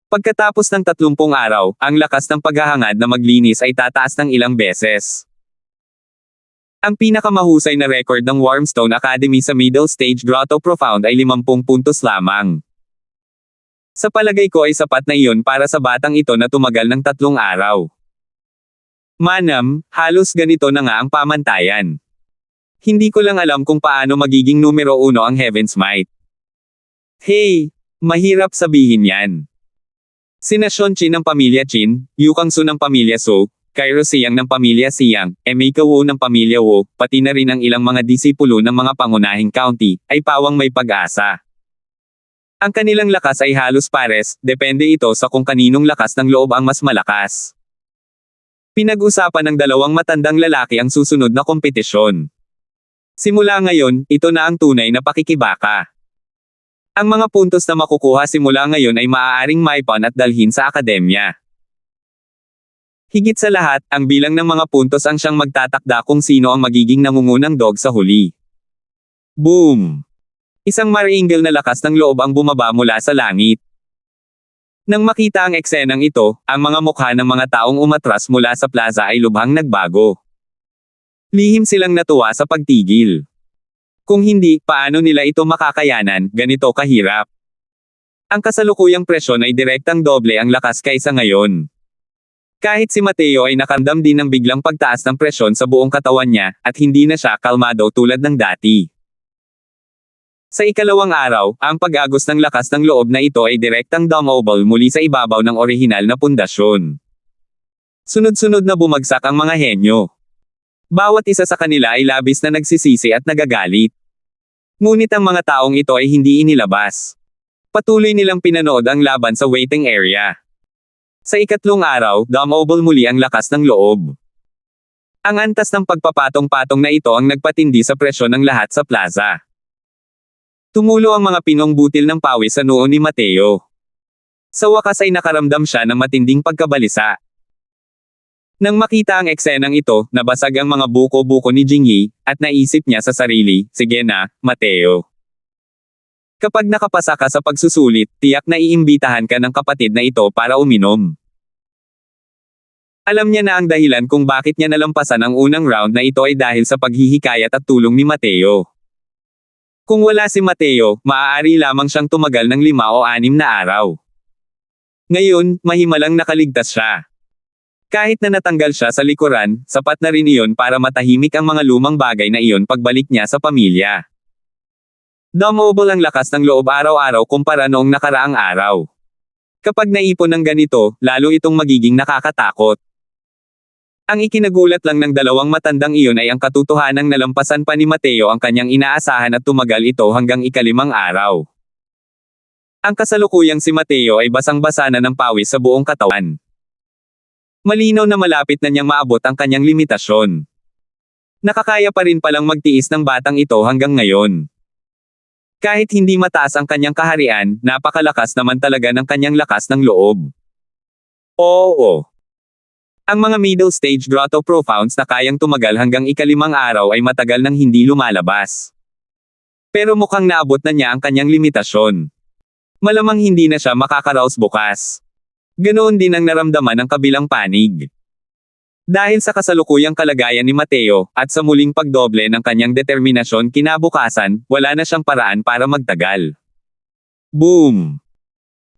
Pagkatapos ng 30 araw, ang lakas ng paghahangad na maglinis ay tataas ng ilang beses. Ang pinakamahusay na record ng Wormstone Academy sa Middle Stage Grotto Profound ay 50 puntos lamang. Sa palagay ko ay sapat na iyon para sa batang ito na tumagal ng 3 araw. Manam, halos ganito na nga ang pamantayan. Hindi ko lang alam kung paano magiging numero 1 ang Heaven's Might. Hey, mahirap sabihin yan. Sina Sean Chin ng pamilya Chin, Yu Kang Su ng pamilya Su, Cairo Siang ng pamilya Siang, Emeka Wu ng pamilya Wu, pati na rin ang ilang mga disipulo ng mga pangunahing county, ay pawang may pag-asa. Ang kanilang lakas ay halos pares, depende ito sa kung kaninong lakas ng loob ang mas malakas. Pinag-usapan ng dalawang matandang lalaki ang susunod na kompetisyon. Simula ngayon, ito na ang tunay na pakikibaka. Ang mga puntos na makukuha simula ngayon ay maaaring maipon at dalhin sa akademya. Higit sa lahat, ang bilang ng mga puntos ang siyang magtatakda kung sino ang magiging nangungunang dog sa huli. Boom! Isang maringal na lakas ng loob ang bumaba mula sa langit. Nang makita ang eksenang ito, ang mga mukha ng mga taong umatras mula sa plaza ay lubhang nagbago. Lihim silang natuwa sa pagtigil. Kung hindi, paano nila ito makakayanan, ganito kahirap? Ang kasalukuyang presyon ay direktang doble ang lakas kaysa ngayon. Kahit si Mateo ay nakandam din ng biglang pagtaas ng presyon sa buong katawan niya, at hindi na siya kalmado tulad ng dati. Sa ikalawang araw, ang pag-agos ng lakas ng loob na ito ay direktang dumobble muli sa ibabaw ng orihinal na pundasyon. Sunod-sunod na bumagsak ang mga henyo. Bawat isa sa kanila ay labis na nagsisisi at nagagalit. Ngunit ang mga taong ito ay hindi inilabas. Patuloy nilang pinanood ang laban sa waiting area. Sa ikatlong araw, dumobble muli ang lakas ng loob. Ang antas ng pagpapatong-patong na ito ang nagpatindi sa presyon ng lahat sa plaza. Tumulo ang mga pinong butil ng pawis sa noo ni Mateo. Sa wakas ay nakaramdam siya ng matinding pagkabalisa. Nang makita ang eksenang ito, nabasag ang mga buko-buko ni Jingyi, at naisip niya sa sarili, sige na, Mateo. Kapag nakapasa ka sa pagsusulit, tiyak na iimbitahan ka ng kapatid na ito para uminom. Alam niya na ang dahilan kung bakit niya nalampasan ang unang round na ito ay dahil sa paghihikayat at tulong ni Mateo. Kung wala si Mateo, maaari lamang siyang tumagal ng 5 o 6 na araw. Ngayon, mahimalang nakaligtas siya. Kahit na natanggal siya sa likuran, sapat na rin iyon para matahimik ang mga lumang bagay na iyon pagbalik niya sa pamilya. Dumobble ang lakas ng loob araw-araw kumpara noong nakaraang araw. Kapag naipon ng ganito, lalo itong magiging nakakatakot. Ang ikinagulat lang ng dalawang matandang iyon ay ang katotohanang nalampasan pa ni Mateo ang kanyang inaasahan at tumagal ito hanggang ika-5 araw. Ang kasalukuyang si Mateo ay basang-basa na ng pawis sa buong katawan. Malinaw na malapit na niyang maabot ang kanyang limitasyon. Nakakaya pa rin palang magtiis ng batang ito hanggang ngayon. Kahit hindi mataas ang kanyang kaharian, napakalakas naman talaga ng kanyang lakas ng loob. Oo. Ang mga middle stage grotto profounds na kayang tumagal hanggang ika-5 araw ay matagal nang hindi lumalabas. Pero mukhang naabot na niya ang kanyang limitasyon. Malamang hindi na siya makakaraos bukas. Ganoon din ang naramdaman ng kabilang panig. Dahil sa kasalukuyang kalagayan ni Mateo, at sa muling pagdoble ng kanyang determinasyon kinabukasan, wala na siyang paraan para magtagal. Boom!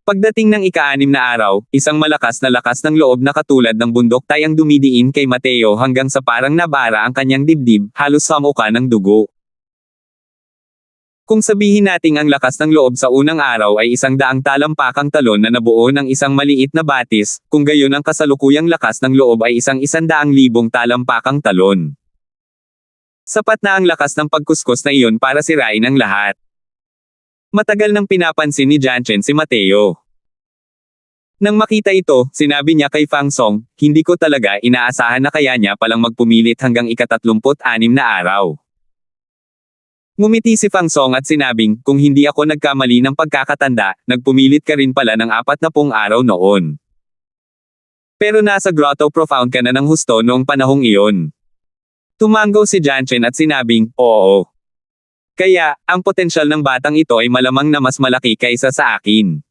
Pagdating ng ika-6 na araw, isang malakas na lakas ng loob na katulad ng bundok tayang dumidiin kay Mateo hanggang sa parang nabara ang kanyang dibdib, halos samuka ng dugo. Kung sabihin nating ang lakas ng loob sa unang araw ay 100 talampakang talon na nabuo ng isang maliit na batis, kung gayon ang kasalukuyang lakas ng loob ay 100,000 talampakang talon. Sapat na ang lakas ng pagkuskus na iyon para sirain ang lahat. Matagal nang pinapansin ni Janchen si Mateo. Nang makita ito, sinabi niya kay Fang Song, hindi ko talaga inaasahan na kaya niya palang magpumilit hanggang ika-36 na araw. Ngumiti si Fang Song at sinabing, kung hindi ako nagkamali ng pagkakatanda, nagpumilit ka rin pala ng 40 araw noon. Pero nasa grotto profound ka na ng husto noong panahong iyon. Tumango si Janchen at sinabing, oo. Kaya, ang potensyal ng batang ito ay malamang na mas malaki kaysa sa akin.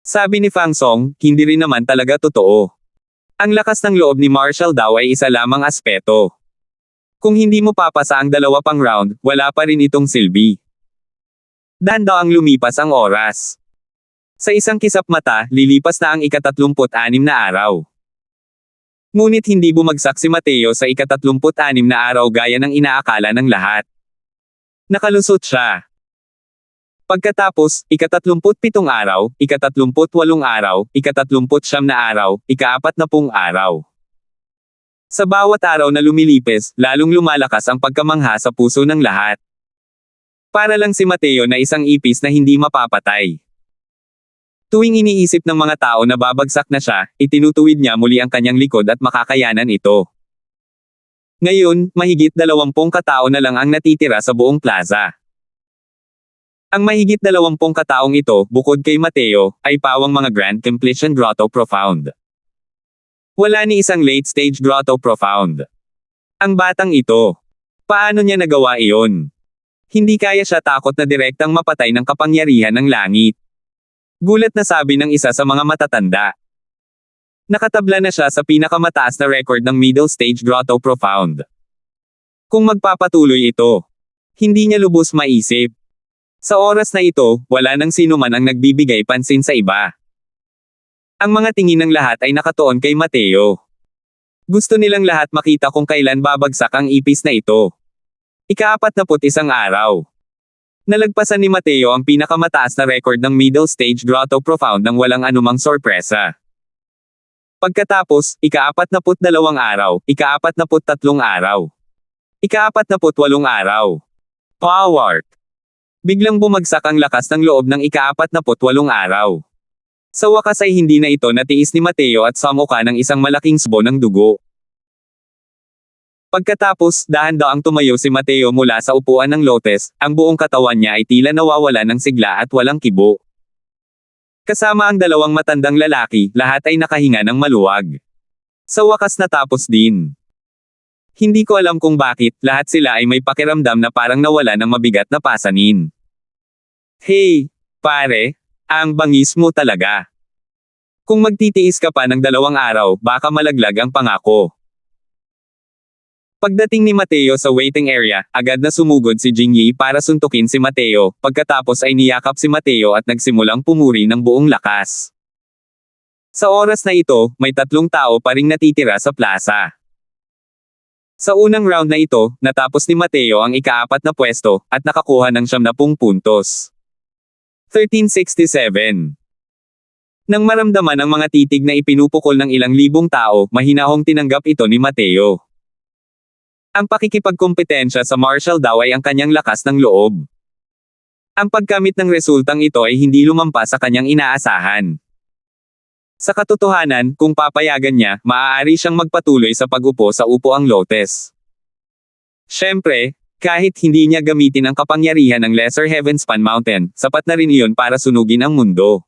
Sabi ni Fang Song, hindi rin naman talaga totoo. Ang lakas ng loob ni Marshall daw ay isa lamang aspeto. Kung hindi mo papasa ang 2 pang round, wala pa rin itong silbi. Dahan daw ang lumipas ang oras. Sa isang kisap mata, lilipas na ang ika-36 na araw. Ngunit hindi bumagsak si Mateo sa ika-36 na araw gaya ng inaakala ng lahat. Nakalusot siya. Pagkatapos, ika-37 araw, ika-38 araw, ika-39 na araw, ika-40 araw. Sa bawat araw na lumilipis, lalong lumalakas ang pagkamangha sa puso ng lahat. Para lang si Mateo na isang ipis na hindi mapapatay. Tuwing iniisip ng mga tao na babagsak na siya, itinutuwid niya muli ang kanyang likod at makakayanan ito. Ngayon, mahigit 20 katao na lang ang natitira sa buong plaza. Ang mahigit 20 kataong ito, bukod kay Mateo, ay pawang mga Grand Completion Grotto Profound. Wala ni isang late-stage grotto profound. Ang batang ito. Paano niya nagawa iyon? Hindi kaya siya takot na direktang mapatay ng kapangyarihan ng langit. Gulat na sabi ng isa sa mga matatanda. Nakatabla na siya sa pinakamataas na record ng middle stage grotto profound. Kung magpapatuloy ito, hindi niya lubos maisip. Sa oras na ito, wala nang sino man ang nagbibigay pansin sa iba. Ang mga tingin ng lahat ay nakatuon kay Mateo. Gusto nilang lahat makita kung kailan babagsak ang ipis na ito. Ika-41 araw. Nalagpasan ni Mateo ang pinakamataas na record ng middle stage grotto profound nang walang anumang sorpresa. Pagkatapos, ika-42 araw, ika-43 araw, ika-48 araw. Power! Biglang bumagsak ang lakas ng loob ng ika-48 araw. Sa wakas ay hindi na ito natiis ni Mateo at sumuka ng isang malaking subo ng dugo. Pagkatapos, dahan-daang tumayo si Mateo mula sa upuan ng lotes, ang buong katawan niya ay tila nawawala ng sigla at walang kibo. Kasama ang dalawang matandang lalaki, lahat ay nakahinga ng maluwag. Sa wakas natapos din. Hindi ko alam kung bakit, lahat sila ay may pakiramdam na parang nawala ng mabigat na pasanin. Hey, pare, ang bangis mo talaga. Kung magtitiis ka pa ng 2 araw, baka malaglag ang pangako. Pagdating ni Mateo sa waiting area, agad na sumugod si Jingyi para suntukin si Mateo, pagkatapos ay niyakap si Mateo at nagsimulang pumuri ng buong lakas. Sa oras na ito, may 3 tao pa ring natitira sa plaza. Sa unang round na ito, natapos ni Mateo ang ika-4 na pwesto, at nakakuha ng 70 puntos. 1367. Nang maramdaman ang mga titig na ipinupukol ng ilang libong tao, mahinahong tinanggap ito ni Mateo. Ang pakikipagkompetensya sa martial daw ay ang kanyang lakas ng loob. Ang pagkamit ng resultang ito ay hindi lumampas sa kanyang inaasahan. Sa katotohanan, kung papayagan niya, maaari siyang magpatuloy sa pag-upo sa upuang lotes. Siyempre, kahit hindi niya gamitin ang kapangyarihan ng Lesser Heavenspan Mountain, sapat na rin iyon para sunugin ang mundo.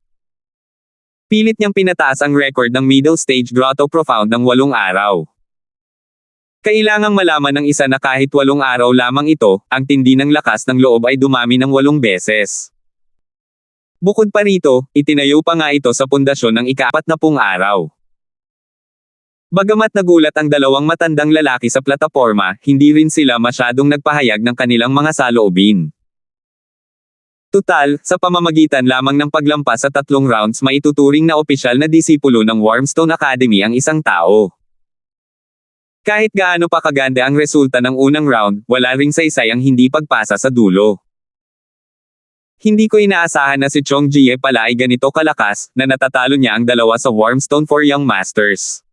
Pilit niyang pinataas ang record ng middle stage grotto profound ng 8 araw. Kailangang malaman ng isa na kahit 8 araw lamang ito, ang tindi ng lakas ng loob ay dumami ng 8 beses. Bukod pa rito, itinayo pa nga ito sa pundasyon ng ika-40 araw. Bagamat nagulat ang 2 matandang lalaki sa plataporma, hindi rin sila masyadong nagpahayag ng kanilang mga saloobin. Tutal, sa pamamagitan lamang ng paglampas sa 3 rounds maituturing na opisyal na disipulo ng Wormstone Academy ang isang tao. Kahit gaano pa kaganda ang resulta ng unang round, wala ring saysay ang hindi pagpasa sa dulo. Hindi ko inaasahan na si Chong Jie pala ay ganito kalakas, na natatalo niya ang 2 sa Wormstone for Young Masters.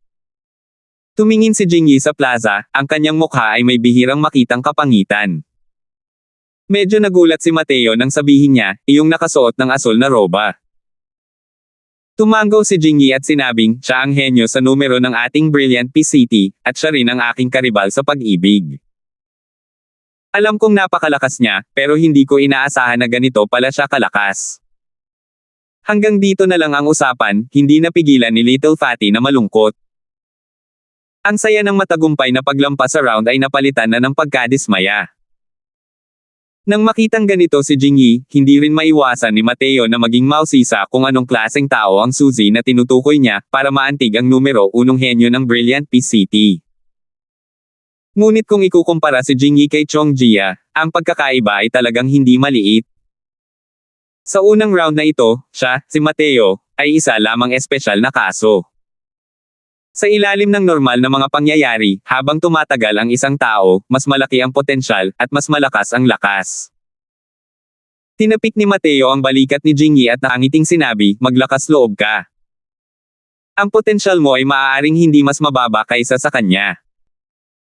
Tumingin si Jingyi sa plaza, ang kanyang mukha ay may bihirang makitang kapangitan. Medyo nagulat si Mateo nang sabihin niya, iyong nakasuot ng asul na roba. Tumango si Jingyi at sinabing, siya ang henyo sa numero ng ating Brilliant PCT, at siya rin ang aking karibal sa pag-ibig. Alam kong napakalakas niya, pero hindi ko inaasahan na ganito pala siya kalakas. Hanggang dito na lang ang usapan, hindi napigilan ni Little Fatty na malungkot. Ang saya ng matagumpay na paglampas sa round ay napalitan na ng pagkadismaya. Nang makitang ganito si Jingyi, hindi rin maiwasan ni Mateo na maging mausisa kung anong klaseng tao ang Suzy na tinutukoy niya, para maantig ang numero 1 henyo ng Brilliant PCT. Ngunit kung ikukumpara si Jingyi kay Chong Jia, ang pagkakaiba ay talagang hindi maliit. Sa unang round na ito, siya, si Mateo, ay isa lamang espesyal na kaso. Sa ilalim ng normal na mga pangyayari, habang tumatagal ang isang tao, mas malaki ang potensyal, at mas malakas ang lakas. Tinapik ni Mateo ang balikat ni Jingyi at nakangiting sinabi, maglakas loob ka. Ang potensyal mo ay maaaring hindi mas mababa kaysa sa kanya.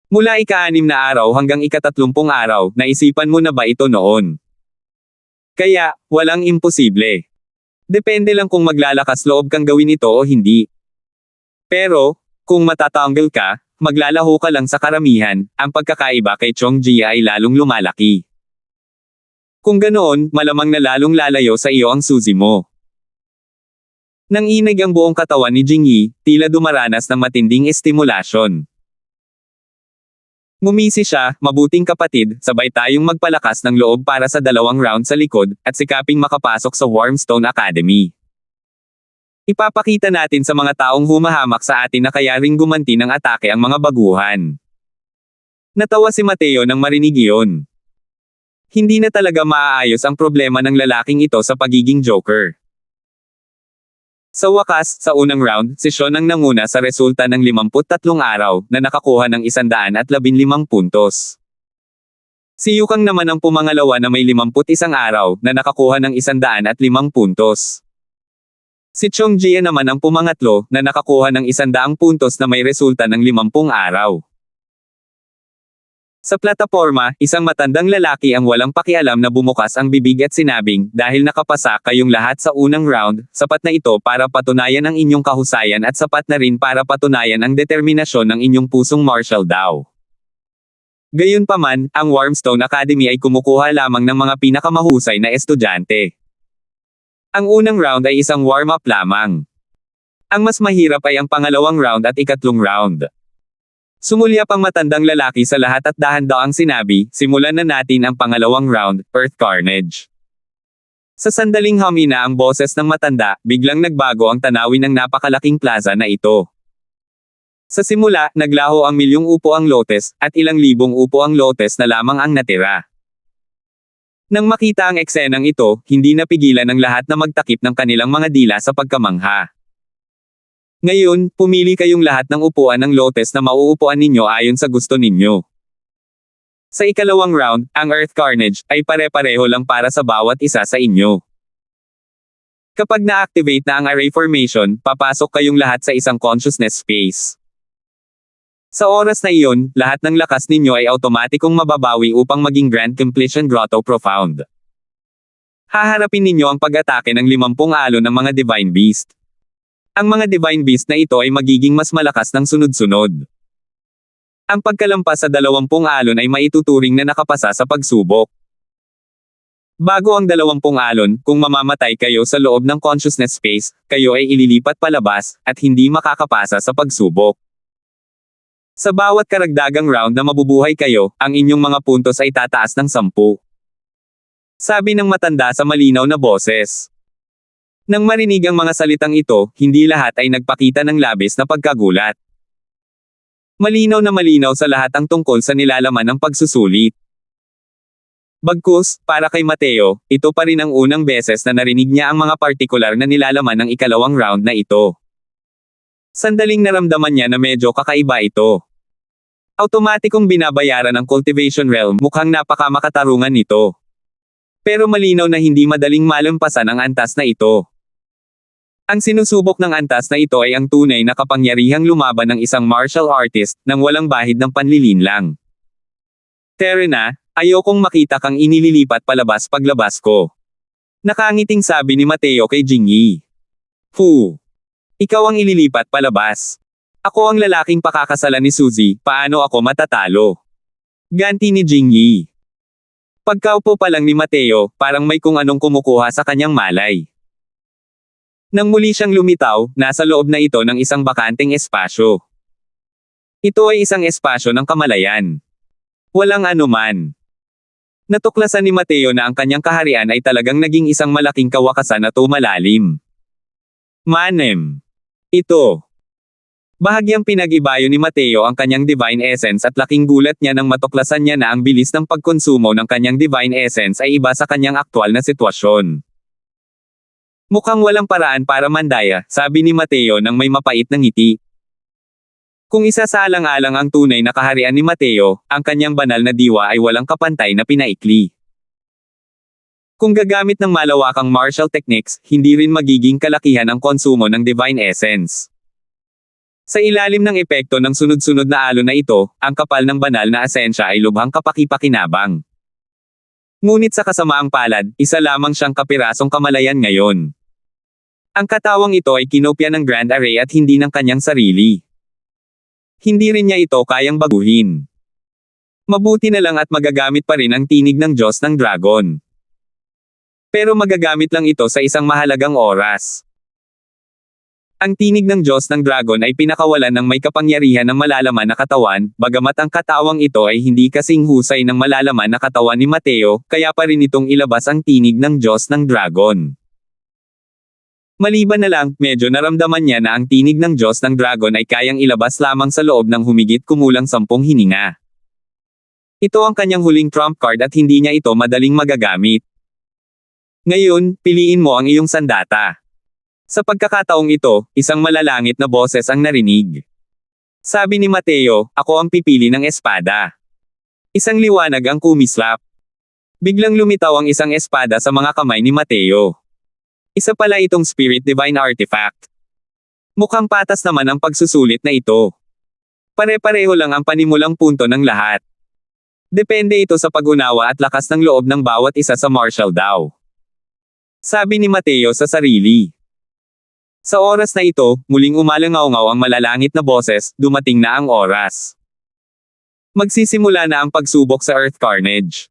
Mula ika-6 na araw hanggang ika-30 araw, naisipan mo na ba ito noon? Kaya, walang imposible. Depende lang kung maglalakas loob kang gawin ito o hindi. Pero, kung matatanggal ka, maglalaho ka lang sa karamihan, ang pagkakaiba kay Chong Jia ay lalong lumalaki. Kung ganoon, malamang na lalong lalayo sa iyo ang Suzy mo. Nang inig ang buong katawan ni Jingyi, tila dumaranas ng matinding estimulasyon. Ngumisi siya, mabuting kapatid, sabay tayong magpalakas ng loob para sa 2 round sa likod, at sikaping makapasok sa Wormstone Academy. Ipapakita natin sa mga taong humahamak sa atin na kaya ring gumanti ng atake ang mga baguhan. Natawa si Mateo nang marinig iyon. Hindi na talaga maaayos ang problema ng lalaking ito sa pagiging Joker. Sa wakas, sa unang round, si Sean ang nanguna sa resulta ng 53 araw, na nakakuha ng 115 puntos. Si Yukang naman ang pumangalawa na may 51 araw, na nakakuha ng 105 puntos. Si Chongjia naman ang pumangatlo, na nakakuha ng 100 puntos na may resulta ng 50 araw. Sa plataporma, isang matandang lalaki ang walang pakialam na bumukas ang bibig at sinabing, dahil nakapasa kayong lahat sa unang round, sapat na ito para patunayan ang inyong kahusayan at sapat na rin para patunayan ang determinasyon ng inyong pusong martial daw. Gayunpaman, ang Wormstone Academy ay kumukuha lamang ng mga pinakamahusay na estudyante. Ang unang round ay isang warm-up lamang. Ang mas mahirap ay ang pangalawang round at ikatlong round. Sumulyap ang matandang lalaki sa lahat at dahan-daang sinabi, simulan na natin ang pangalawang round, Earth Carnage. Sa sandaling humina ang boses ng matanda, biglang nagbago ang tanawin ng napakalaking plaza na ito. Sa simula, naglaho ang milyong upo ang lotes, at ilang libong upo ang lotes na lamang ang natira. Nang makita ang eksenang ito, hindi napigilan ng lahat na magtakip ng kanilang mga dila sa pagkamangha. Ngayon, pumili kayong lahat ng upuan ng lotes na mauupuan ninyo ayon sa gusto ninyo. Sa ikalawang round, ang Earth Carnage ay pare-pareho lang para sa bawat isa sa inyo. Kapag na-activate na ang array formation, papasok kayong lahat sa isang consciousness space. Sa oras na iyon, lahat ng lakas ninyo ay automatikong mababawi upang maging Grand Completion Grotto Profound. Haharapin ninyo ang pag-atake ng 50 alon ng mga Divine Beast. Ang mga Divine Beast na ito ay magiging mas malakas ng sunod-sunod. Ang pagkalampas sa 20 alon ay maituturing na nakapasa sa pagsubok. Bago ang 20 alon, kung mamamatay kayo sa loob ng consciousness space, kayo ay ililipat palabas, at hindi makakapasa sa pagsubok. Sa bawat karagdagang round na mabubuhay kayo, ang inyong mga puntos ay tataas ng 10. Sabi ng matanda sa malinaw na boses. Nang marinig ang mga salitang ito, hindi lahat ay nagpakita ng labis na pagkagulat. Malinaw na malinaw sa lahat ang tungkol sa nilalaman ng pagsusulit. Bagkus, para kay Mateo, ito pa rin ang unang beses na narinig niya ang mga partikular na nilalaman ng ikalawang round na ito. Sandaling naramdaman niya na medyo kakaiba ito. Automatikong binabayaran ng cultivation realm, mukhang napakamakatarungan nito. Pero malinaw na hindi madaling malampasan ang antas na ito. Ang sinusubok ng antas na ito ay ang tunay na kapangyarihang lumaban ng isang martial artist, nang walang bahid ng panlilinlang. Terena, ayokong makita kang inililipat palabas paglabas ko. Nakangiting sabi ni Mateo kay Jingyi. Fu! Ikaw ang ililipat palabas. Ako ang lalaking pakakasalan ni Suzy, paano ako matatalo? Ganti ni Jingyi. Pagkaupo pa lang ni Mateo, parang may kung anong kumukuha sa kanyang malay. Nang muli siyang lumitaw, nasa loob na ito ng isang bakanteng espasyo. Ito ay isang espasyo ng kamalayan. Walang anuman. Natuklasan ni Mateo na ang kanyang kaharian ay talagang naging isang malaking kawakasan na tumalalim. Manem. Ito. Bahagyang pinag-ibayo ni Mateo ang kanyang divine essence at laking gulat niya nang matuklasan niya na ang bilis ng pagkonsumo ng kanyang divine essence ay iba sa kanyang aktwal na sitwasyon. Mukhang walang paraan para mandaya, sabi ni Mateo nang may mapait na ngiti. Kung isa sa alang-alang ang tunay na kaharian ni Mateo, ang kanyang banal na diwa ay walang kapantay na pinaikli. Kung gagamit ng malawakang martial techniques, hindi rin magiging kalakihan ang konsumo ng divine essence. Sa ilalim ng epekto ng sunod-sunod na alon na ito, ang kapal ng banal na asensya ay lubhang kapaki-pakinabang. Ngunit sa kasamaang palad, isa lamang siyang kapirasong kamalayan ngayon. Ang katawang ito ay kinopya ng Grand Array at hindi ng kanyang sarili. Hindi rin niya ito kayang baguhin. Mabuti na lang at magagamit pa rin ang tinig ng Diyos ng Dragon. Pero magagamit lang ito sa isang mahalagang oras. Ang tinig ng Diyos ng Dragon ay pinakawalan ng may kapangyarihan ng malalaman na katawan, bagamat ang katawang ito ay hindi kasing husay ng malalaman na katawan ni Mateo, kaya pa rin itong ilabas ang tinig ng Diyos ng Dragon. Maliban na lang, medyo naramdaman niya na ang tinig ng Diyos ng Dragon ay kayang ilabas lamang sa loob ng humigit kumulang 10 hininga. Ito ang kanyang huling trump card at hindi niya ito madaling magagamit. Ngayon, piliin mo ang iyong sandata. Sa pagkakataong ito, isang malalangit na boses ang narinig. Sabi ni Mateo, ako ang pipili ng espada. Isang liwanag ang kumislap. Biglang lumitaw ang isang espada sa mga kamay ni Mateo. Isa pala itong Spirit Divine Artifact. Mukhang patas naman ang pagsusulit na ito. Pare-pareho lang ang panimulang punto ng lahat. Depende ito sa pag-unawa at lakas ng loob ng bawat isa sa martial daw. Sabi ni Mateo sa sarili. Sa oras na ito, muling umalangaw-ngaw ang malalangit na boses, dumating na ang oras. Magsisimula na ang pagsubok sa Earth Carnage.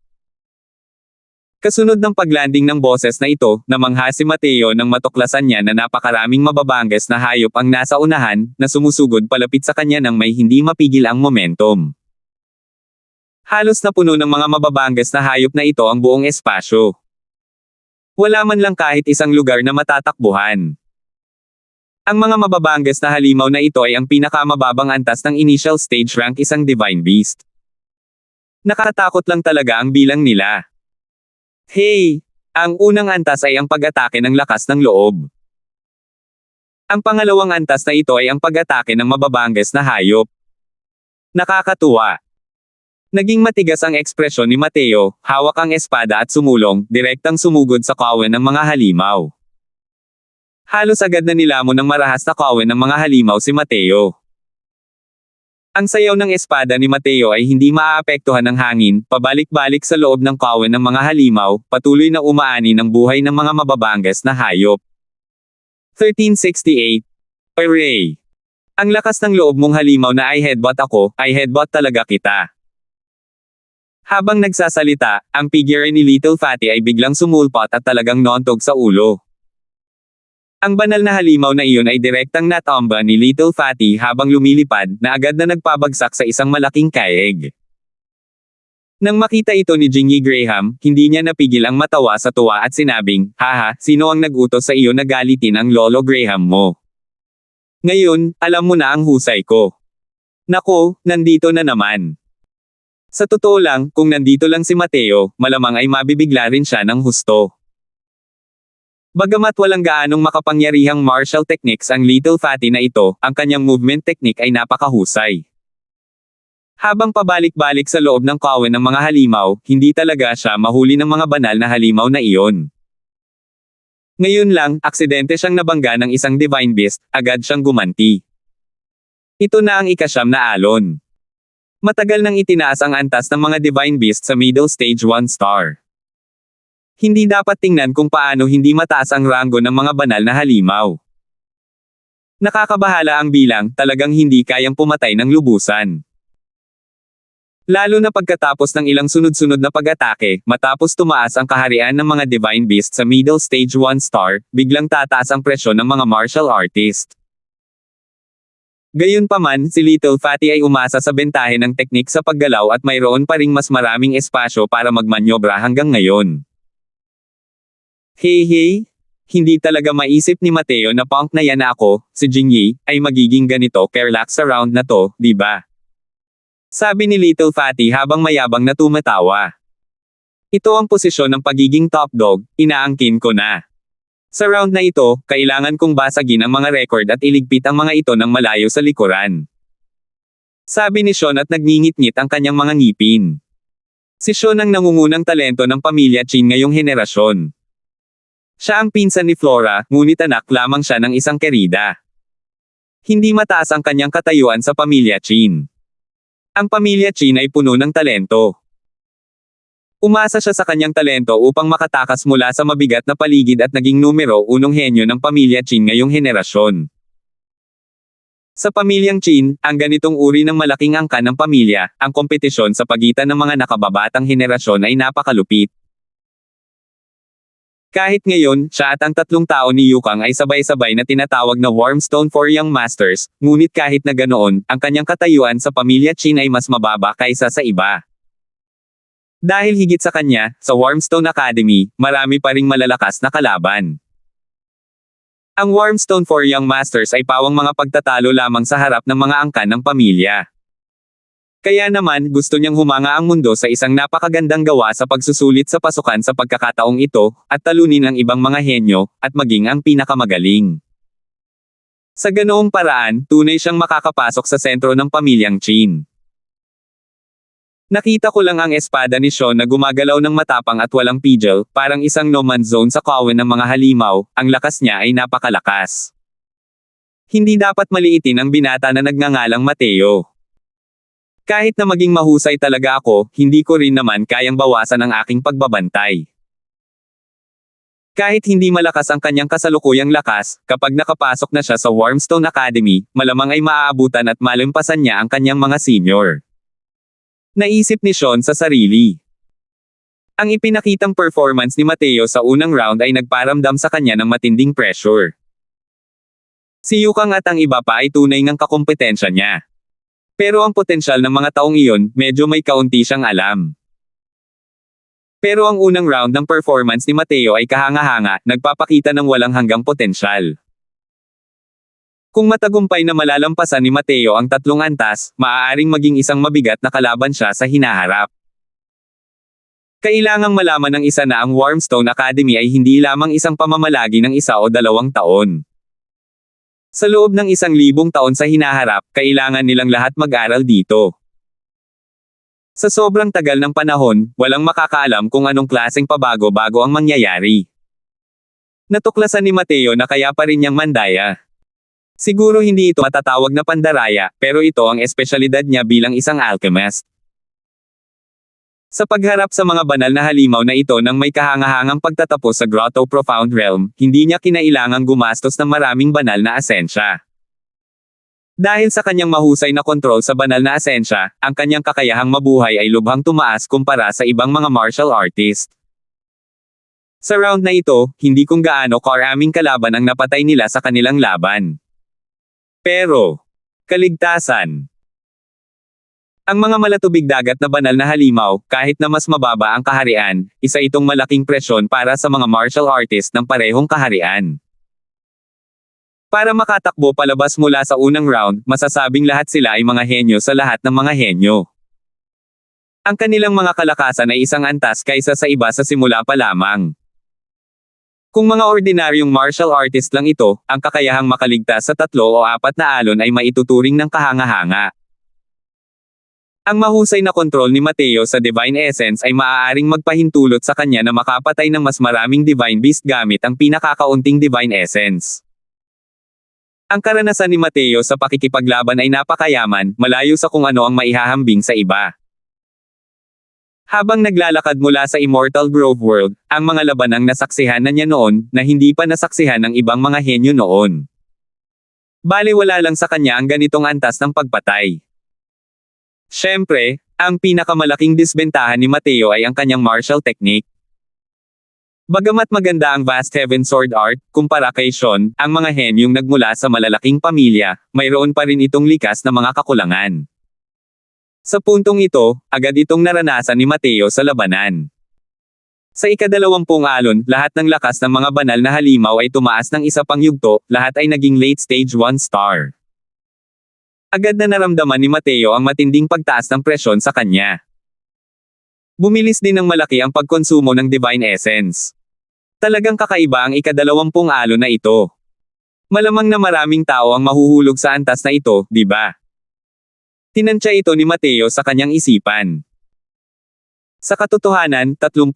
Kasunod ng paglanding ng boses na ito, namangha si Mateo nang matuklasan niya na napakaraming mababanges na hayop ang nasa unahan, na sumusugod palapit sa kanya nang may hindi mapigil ang momentum. Halos na puno ng mga mababanges na hayop na ito ang buong espasyo. Wala man lang kahit isang lugar na matatakbuhan. Ang mga mababanges na halimaw na ito ay ang pinakamababang antas ng initial stage rank isang divine beast. Nakakatakot lang talaga ang bilang nila. Hey! Ang unang antas ay ang pag-atake ng lakas ng loob. Ang pangalawang antas na ito ay ang pag-atake ng mababanges na hayop. Nakakatuwa. Naging matigas ang ekspresyon ni Mateo, hawak ang espada at sumulong, direktang sumugod sa kawan ng mga halimaw. Halos agad na nilamon ng marahas na kawan ng mga halimaw si Mateo. Ang sayaw ng espada ni Mateo ay hindi maaapektuhan ng hangin, pabalik-balik sa loob ng kawan ng mga halimaw, patuloy na umaani ng buhay ng mga mababanges na hayop. 1368. Array. Ang lakas ng loob mong halimaw na ay headbutt ako, ay headbutt talaga kita. Habang nagsasalita, ang figure ni Little Fatty ay biglang sumulpot at talagang nontog sa ulo. Ang banal na halimaw na iyon ay direktang natamba ni Little Fatty habang lumilipad, na agad na nagpabagsak sa isang malaking kaeg. Nang makita ito ni Jingy Graham, hindi niya napigil ang matawa sa tuwa at sinabing, haha, sino ang nag-utos sa iyo na galitin ang Lolo Graham mo? Ngayon, alam mo na ang husay ko. Nako, nandito na naman. Sa totoo lang, kung nandito lang si Mateo, malamang ay mabibigla rin siya ng husto. Bagamat walang gaanong makapangyarihang martial techniques ang Little Fatty na ito, ang kanyang movement technique ay napakahusay. Habang pabalik-balik sa loob ng kawan ng mga halimaw, hindi talaga siya mahuli ng mga banal na halimaw na iyon. Ngayon lang, aksidente siyang nabangga ng isang divine beast, agad siyang gumanti. Ito na ang ikasyam na alon. Matagal nang itinaas ang antas ng mga divine beast sa middle stage 1 star. Hindi dapat tingnan kung paano hindi mataas ang ranggo ng mga banal na halimaw. Nakakabahala ang bilang, talagang hindi kayang pumatay ng lubusan. Lalo na pagkatapos ng ilang sunod-sunod na pag-atake, matapos tumaas ang kaharian ng mga divine beast sa middle stage 1 star, biglang tataas ang presyon ng mga martial artist. Gayunpaman, si Little Fatty ay umasa sa bentahe ng teknik sa paggalaw at mayroon pa ring mas maraming espasyo para magmanyobra hanggang ngayon. Hey, hindi talaga maisip ni Mateo na punk na yan na ako, si Jingy, ay magiging ganito carelax sa round na to, di ba? Sabi ni Little Fatty habang mayabang na tumatawa. Ito ang posisyon ng pagiging top dog, inaangkin ko na. Sa round na ito, kailangan kong basagin ang mga record at iligpit ang mga ito ng malayo sa likuran. Sabi ni Sean at nagngingit-ngit ang kanyang mga ngipin. Si Sean ang nangungunang talento ng pamilya Chin ngayong henerasyon. Siya ang pinsan ni Flora, ngunit anak lamang siya ng isang kerida. Hindi mataas ang kanyang katayuan sa pamilya Chin. Ang pamilya Chin ay puno ng talento. Umasa siya sa kanyang talento upang makatakas mula sa mabigat na paligid at naging numero unong henyo ng pamilya Chin ngayong henerasyon. Sa pamilyang Chin, ang ganitong uri ng malaking angkan ng pamilya, ang kompetisyon sa pagitan ng mga nakababatang henerasyon ay napakalupit. Kahit ngayon, siya at ang tatlong tao ni Yukang ay sabay-sabay na tinatawag na Wormstone for Young Masters, ngunit kahit na ganoon, ang kanyang katayuan sa pamilya Chin ay mas mababa kaysa sa iba. Dahil higit sa kanya, sa Wormstone Academy, marami pa ring malalakas na kalaban. Ang Wormstone for Young Masters ay pawang mga pagtatalo lamang sa harap ng mga angkan ng pamilya. Kaya naman, gusto niyang humanga ang mundo sa isang napakagandang gawa sa pagsusulit sa pasukan sa pagkakataong ito, at talunin ang ibang mga henyo, at maging ang pinakamagaling. Sa ganoong paraan, tunay siyang makakapasok sa sentro ng pamilyang Qin. Nakita ko lang ang espada ni Sean na gumagalaw ng matapang at walang pigil, parang isang no-man's zone sa kawan ng mga halimaw, ang lakas niya ay napakalakas. Hindi dapat maliitin ang binata na nagngangalang Mateo. Kahit na maging mahusay talaga ako, hindi ko rin naman kayang bawasan ang aking pagbabantay. Kahit hindi malakas ang kanyang kasalukuyang lakas, kapag nakapasok na siya sa Wormstone Academy, malamang ay maaabutan at malampasan niya ang kanyang mga senior. Naisip ni Sean sa sarili. Ang ipinakitang performance ni Mateo sa unang round ay nagparamdam sa kanya ng matinding pressure. Si Yukang at ang iba pa ay tunay ngang kakumpetensya niya. Pero ang potensyal ng mga taong iyon, medyo may kaunti siyang alam. Pero ang unang round ng performance ni Mateo ay kahanga-hanga, nagpapakita ng walang hanggang potensyal. Kung matagumpay na malalampasan ni Mateo ang tatlong antas, maaaring maging isang mabigat na kalaban siya sa hinaharap. Kailangang malaman ng isa na ang Wormstone Academy ay hindi lamang isang pamamalagi ng 1 o 2 taon. Sa loob ng 1,000 taon sa hinaharap, kailangan nilang lahat mag-aral dito. Sa sobrang tagal ng panahon, walang makakaalam kung anong klaseng pabago-bago ang mangyayari. Natuklasan ni Mateo na kaya pa rin niyang mandaya. Siguro hindi ito matatawag na pandaraya, pero ito ang espesyalidad niya bilang isang alchemist. Sa pagharap sa mga banal na halimaw na ito nang may kahangahangang pagtatapos sa Grotto Profound Realm, hindi niya kinailangang gumastos ng maraming banal na asensya. Dahil sa kanyang mahusay na kontrol sa banal na asensya, ang kanyang kakayahang mabuhay ay lubhang tumaas kumpara sa ibang mga martial artist. Sa round na ito, hindi kung gaano karaming kalaban ang napatay nila sa kanilang laban. Pero, kaligtasan. Ang mga malatubig dagat na banal na halimaw, kahit na mas mababa ang kaharian, isa itong malaking presyon para sa mga martial artist ng parehong kaharian. Para makatakbo palabas mula sa unang round, masasabing lahat sila ay mga henyo sa lahat ng mga henyo. Ang kanilang mga kalakasan ay isang antas kaysa sa iba sa simula pa lamang. Kung mga ordinaryong martial artist lang ito, ang kakayahang makaligtas sa 3 o 4 na alon ay maituturing ng kahanga-hanga. Ang mahusay na kontrol ni Mateo sa Divine Essence ay maaaring magpahintulot sa kanya na makapatay ng mas maraming Divine Beast gamit ang pinakakaunting Divine Essence. Ang karanasan ni Mateo sa pakikipaglaban ay napakayaman, malayo sa kung ano ang maihahambing sa iba. Habang naglalakad mula sa Immortal Grove World, ang mga labanang nasaksihan na niya noon, na hindi pa nasaksihan ng ibang mga henyo noon. Baliwala lang sa kanya ang ganitong antas ng pagpatay. Siyempre, ang pinakamalaking disbentahan ni Mateo ay ang kanyang martial technique. Bagamat maganda ang Vast Heaven Sword Art, kumpara kay Sean, ang mga henyong nagmula sa malalaking pamilya, mayroon pa rin itong likas na mga kakulangan. Sa puntong ito, agad itong naranasan ni Mateo sa labanan. Sa ika-20 alon, lahat ng lakas ng mga banal na halimaw ay tumaas ng isa pang yugto, lahat ay naging late stage 1 star. Agad na naramdaman ni Mateo ang matinding pagtaas ng presyon sa kanya. Bumilis din ng malaki ang pagkonsumo ng Divine Essence. Talagang kakaiba ang ika-20 alon na ito. Malamang na maraming tao ang mahuhulog sa antas na ito, di ba? Tinansya ito ni Mateo sa kanyang isipan. Sa katotohanan, 30%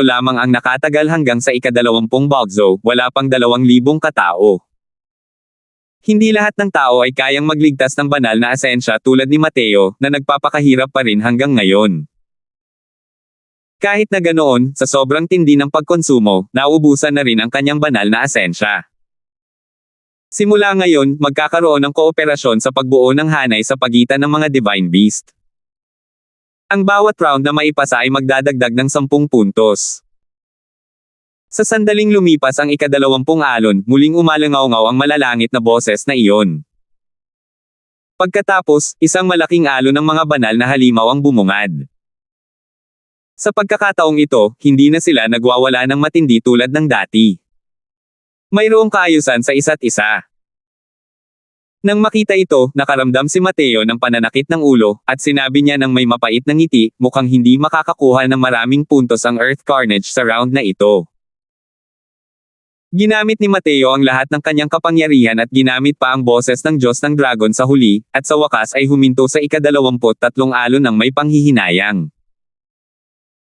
lamang ang nakatagal hanggang sa ika-20 Bagzo, wala pang 2,000 katao. Hindi lahat ng tao ay kayang magligtas ng banal na asensya tulad ni Mateo, na nagpapakahirap pa rin hanggang ngayon. Kahit na ganoon, sa sobrang tindi ng pagkonsumo, nauubusan na rin ang kanyang banal na asensya. Simula ngayon, magkakaroon ng kooperasyon sa pagbuo ng hanay sa pagitan ng mga Divine Beast. Ang bawat round na maipasa ay magdadagdag ng 10 puntos. Sa sandaling lumipas ang ika-20 alon, muling umalangaw-ngaw ang malalangit na boses na iyon. Pagkatapos, isang malaking alon ng mga banal na halimaw ang bumungad. Sa pagkakataong ito, hindi na sila nagwawala ng matindi tulad ng dati. Mayroong kaayusan sa isa't isa. Nang makita ito, nakaramdam si Mateo ng pananakit ng ulo, at sinabi niya ng may mapait na ngiti, mukhang hindi makakakuha ng maraming puntos ang Earth Carnage sa round na ito. Ginamit ni Mateo ang lahat ng kanyang kapangyarihan at ginamit pa ang boses ng Diyos ng Dragon sa huli, at sa wakas ay huminto sa ika-23 alon ng may panghihinayang.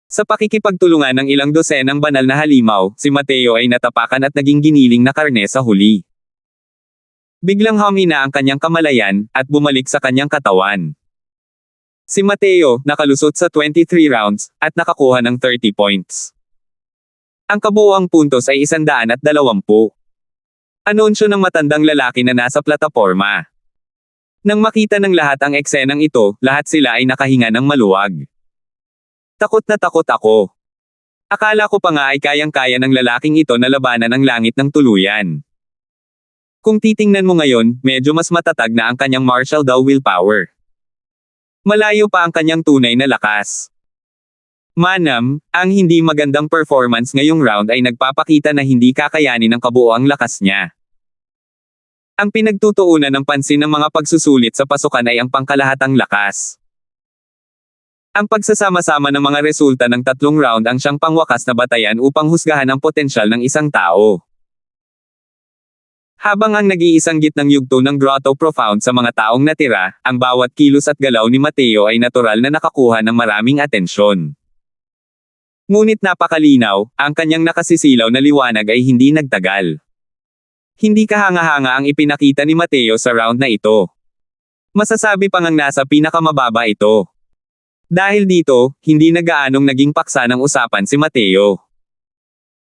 Sa pakikipagtulungan ng ilang dosenang banal na halimaw, si Mateo ay natapakan at naging giniling na karne sa huli. Biglang humina ang kanyang kamalayan, at bumalik sa kanyang katawan. Si Mateo, nakalusot sa 23 rounds, at nakakuha ng 30 points. Ang kabuuang puntos ay 120. Anunsyo ng matandang lalaki na nasa plataporma. Nang makita ng lahat ang eksenang ito, lahat sila ay nakahinga ng maluwag. Takot na takot ako. Akala ko pa nga ay kayang-kaya ng lalaking ito na labanan ang langit ng tuluyan. Kung titingnan mo ngayon, medyo mas matatag na ang kanyang martial daw willpower. Malayo pa ang kanyang tunay na lakas. Manam, ang hindi magandang performance ngayong round ay nagpapakita na hindi kakayanin ng kabuoang lakas niya. Ang pinagtutuunan ng pansin ng mga pagsusulit sa pasukan ay ang pangkalahatang lakas. Ang pagsasama-sama ng mga resulta ng 3 round ang siyang pangwakas na batayan upang husgahan ang potensyal ng isang tao. Habang ang nag-iisang gitnang yugto ng Grotto Profound sa mga taong natira, ang bawat kilos at galaw ni Mateo ay natural na nakakuha ng maraming atensyon. Ngunit napakalinaw, ang kanyang nakasisilaw na liwanag ay hindi nagtagal. Hindi kahanga-hanga ang ipinakita ni Mateo sa round na ito. Masasabi pang ang nasa pinakamababa ito. Dahil dito, hindi na gaanong naging paksa ng usapan si Mateo.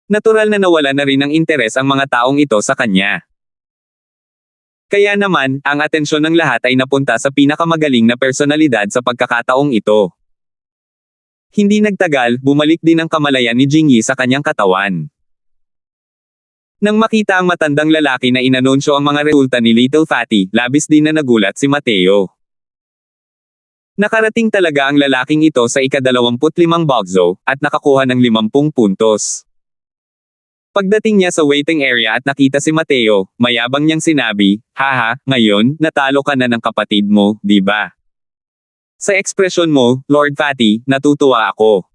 Natural na nawala na rin ng interes ang mga taong ito sa kanya. Kaya naman, ang atensyon ng lahat ay napunta sa pinakamagaling na personalidad sa pagkakataong ito. Hindi nagtagal, bumalik din ang kamalayan ni Jingyi sa kanyang katawan. Nang makita ang matandang lalaki na inanunsyo ang mga resulta ni Little Fatty, labis din na nagulat si Mateo. Nakarating talaga ang lalaking ito sa ika-25 bogzo, at nakakuha ng 50 puntos. Pagdating niya sa waiting area at nakita si Mateo, mayabang niyang sinabi, "Haha, ngayon, natalo ka na ng kapatid mo, di ba?" Sa ekspresyon mo, Lord Fatty, natutuwa ako.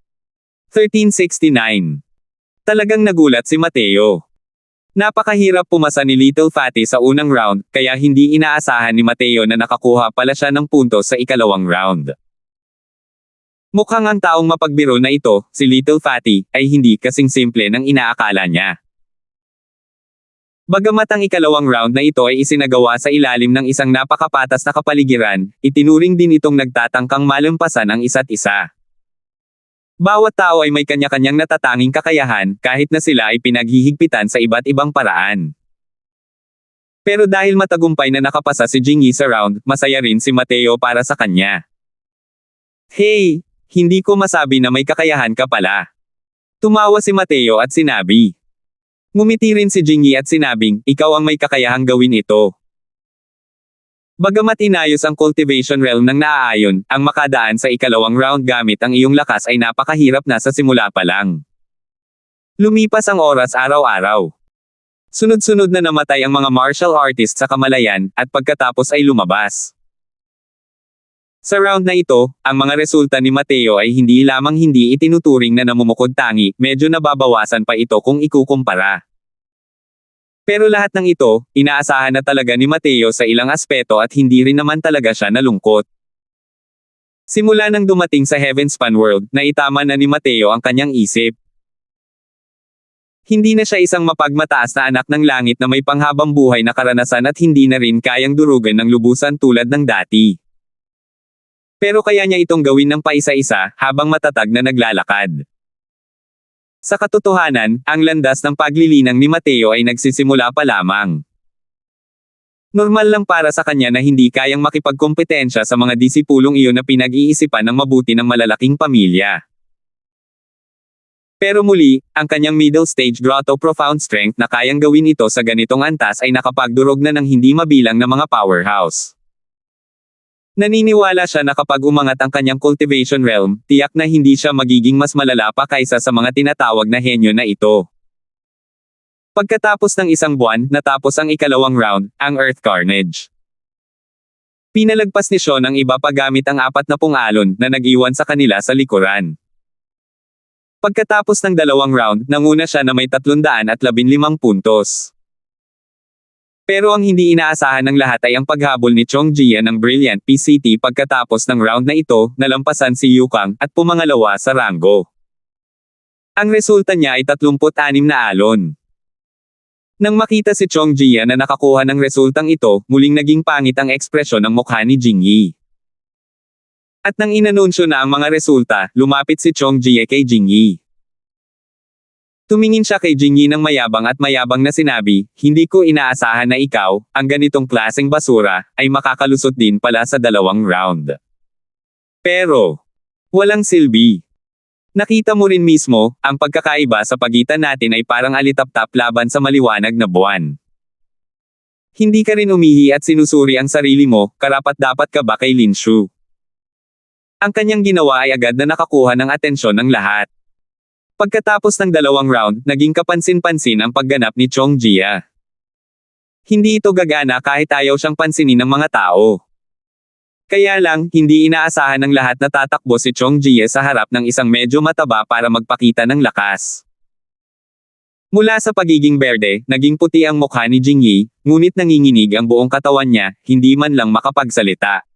1369. Talagang nagulat si Mateo. Napakahirap pumasa ni Little Fatty sa unang round, kaya hindi inaasahan ni Mateo na nakakuha pala siya ng puntos sa ikalawang round. Mukhang ang taong mapagbiro na ito, si Little Fatty, ay hindi kasing simple ng inaakala niya. Bagamat ang ikalawang round na ito ay isinagawa sa ilalim ng isang napakapatas na kapaligiran, itinuring din itong nagtatangkang malampasan ang isa't isa. Bawat tao ay may kanya-kanyang natatanging kakayahan, kahit na sila ay pinaghihigpitan sa iba't ibang paraan. Pero dahil matagumpay na nakapasa si Jingyi sa round, masaya rin si Mateo para sa kanya. "Hey! Hindi ko masabi na may kakayahan ka pala." Tumawa si Mateo at sinabi. Ngumiti rin si Jingyi at sinabing, "Ikaw ang may kakayahang gawin ito." Bagamat inayos ang cultivation realm ng naaayon, ang makadaan sa ikalawang round gamit ang iyong lakas ay napakahirap na sa simula pa lang. Lumipas ang oras araw-araw. Sunod-sunod na namatay ang mga martial artist sa kamalayan, at pagkatapos ay lumabas. Sa round na ito, ang mga resulta ni Mateo ay hindi lamang hindi itinuturing na namumukod tangi, medyo nababawasan pa ito kung ikukumpara. Pero lahat ng ito, inaasahan na talaga ni Mateo sa ilang aspeto at hindi rin naman talaga siya nalungkot. Simula nang dumating sa Heavenspan World, naitama na ni Mateo ang kanyang isip. Hindi na siya isang mapagmataas na anak ng langit na may panghabang buhay na karanasan at hindi na rin kayang durugan ng lubusan tulad ng dati. Pero kaya niya itong gawin ng paisa-isa, habang matatag na naglalakad. Sa katotohanan, ang landas ng paglilinang ni Mateo ay nagsisimula pa lamang. Normal lang para sa kanya na hindi kayang makipagkompetensya sa mga disipulong iyon na pinag-iisipan ng mabuti ng malalaking pamilya. Pero muli, ang kanyang middle stage Grotto Profound strength na kayang gawin ito sa ganitong antas ay nakapagdurog na ng hindi mabilang na mga powerhouse. Naniniwala siya na kapag umangat ang kanyang cultivation realm, tiyak na hindi siya magiging mas malala pa kaysa sa mga tinatawag na henyo na ito. Pagkatapos ng isang buwan, natapos ang ikalawang round, ang Earth Carnage. Pinalagpas ni Sean ang iba pagamit ang 40 alon na nag-iwan sa kanila sa likuran. Pagkatapos ng dalawang round, nanguna siya na may 315 puntos. Pero ang hindi inaasahan ng lahat ay ang paghabol ni Chong Jia ng Brilliant PCT pagkatapos ng round na ito, nalampasan si Yukang at pumangalawa sa ranggo. Ang resulta niya ay 36 na alon. Nang makita si Chong Jia na nakakuha ng resultang ito, muling naging pangit ang ekspresyon ng mukha ni Jingyi. At nang inanunsyo na ang mga resulta, lumapit si Chong Jie kay Jingyi. Tumingin siya kay Jingyi ng mayabang at mayabang na sinabi, "Hindi ko inaasahan na ikaw, ang ganitong klaseng basura, ay makakalusot din pala sa dalawang round. Pero, walang silbi. Nakita mo rin mismo, ang pagkakaiba sa pagitan natin ay parang alitap-tap laban sa maliwanag na buwan. Hindi ka rin umihi at sinusuri ang sarili mo, karapat-dapat ka ba kay Lin Shu?" Ang kanyang ginawa ay agad na nakakuha ng atensyon ng lahat. Pagkatapos ng dalawang round, naging kapansin-pansin ang pagganap ni Chong Jia. Hindi ito gagana kahit ayaw siyang pansinin ng mga tao. Kaya lang, hindi inaasahan ng lahat na tatakbo si Chong Jia sa harap ng isang medyo mataba para magpakita ng lakas. Mula sa pagiging berde, naging puti ang mukha ni Jingyi, ngunit nanginginig ang buong katawan niya, hindi man lang makapagsalita.